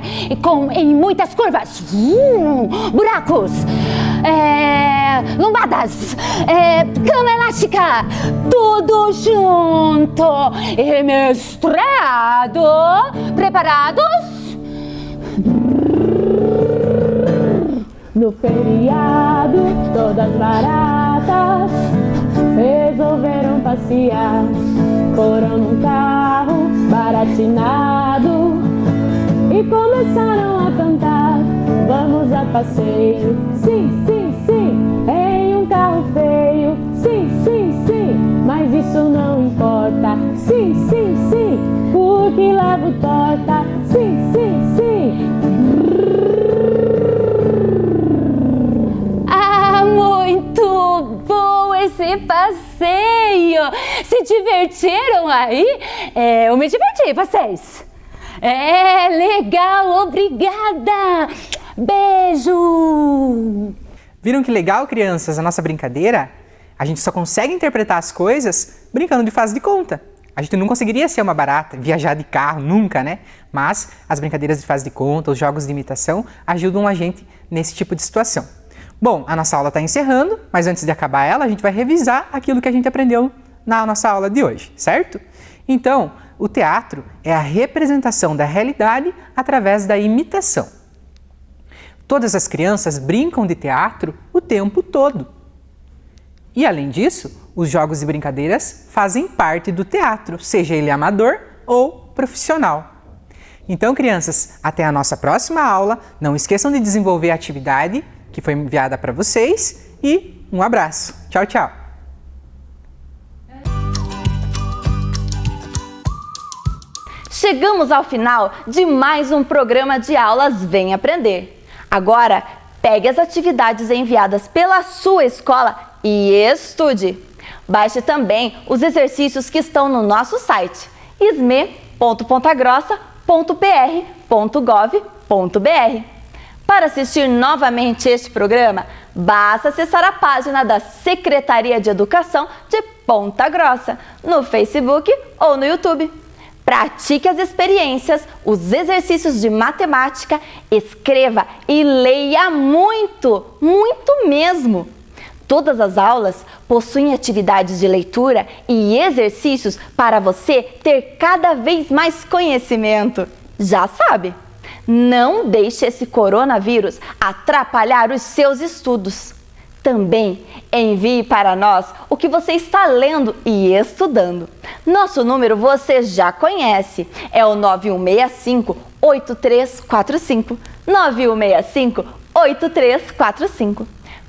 em muitas curvas, buracos, lombadas, cama elástica, tudo junto e misturado. Preparados? No feriado, todas baratas resolveram passear. Foram num carro baratinado e começaram a cantar. Vamos a passeio, sim, sim, sim, em um carro feio, sim, sim, sim, mas isso não importa, sim, sim, sim, porque levo torta, sim, sim, sim. Muito bom esse passeio! Se divertiram aí? Eu me diverti, vocês? Legal, obrigada! Beijo! Viram que legal, crianças, a nossa brincadeira? A gente só consegue interpretar as coisas brincando de faz de conta. A gente não conseguiria ser uma barata, viajar de carro, nunca, né? Mas as brincadeiras de faz de conta, os jogos de imitação ajudam a gente nesse tipo de situação. Bom, a nossa aula está encerrando, mas antes de acabar ela, a gente vai revisar aquilo que a gente aprendeu na nossa aula de hoje, certo? Então, o teatro é a representação da realidade através da imitação. Todas as crianças brincam de teatro o tempo todo. E, além disso, os jogos e brincadeiras fazem parte do teatro, seja ele amador ou profissional. Então, crianças, até a nossa próxima aula. Não esqueçam de desenvolver a atividade que foi enviada para vocês e um abraço. Tchau, tchau! Chegamos ao final de mais um programa de aulas Vem Aprender. Agora, pegue as atividades enviadas pela sua escola e estude. Baixe também os exercícios que estão no nosso site isme.pontagrossa.pr.gov.br. Para assistir novamente este programa, basta acessar a página da Secretaria de Educação de Ponta Grossa no Facebook ou no YouTube. Pratique as experiências, os exercícios de matemática, escreva e leia muito, muito mesmo. Todas as aulas possuem atividades de leitura e exercícios para você ter cada vez mais conhecimento. Já sabe! Não deixe esse coronavírus atrapalhar os seus estudos. Também envie para nós o que você está lendo e estudando. Nosso número você já conhece, é o 9165-8345. 9165-8345.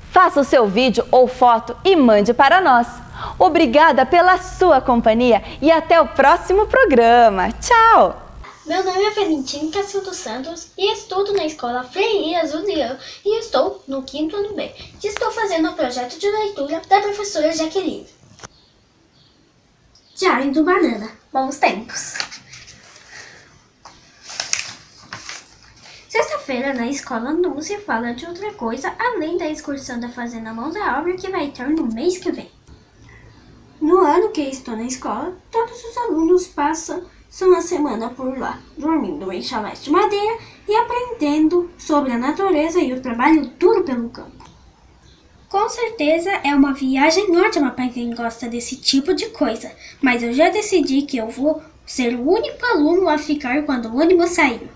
Faça o seu vídeo ou foto e mande para nós. Obrigada pela sua companhia e até o próximo programa. Tchau! Meu nome é Valentim Cacildo Santos e estudo na escola Frei Elias União e estou no 5º ano B. Estou fazendo o projeto de leitura da professora Jaqueline. Diário do Banana. Bons tempos. Sexta-feira na escola não se fala de outra coisa além da excursão da Fazenda Mãos à Obra que vai ter no mês que vem. No ano que estou na escola, todos os alunos passam a semana por lá, dormindo em chalés de madeira e aprendendo sobre a natureza e o trabalho duro pelo campo. Com certeza é uma viagem ótima para quem gosta desse tipo de coisa, mas eu já decidi que eu vou ser o único aluno a ficar quando o ônibus sair.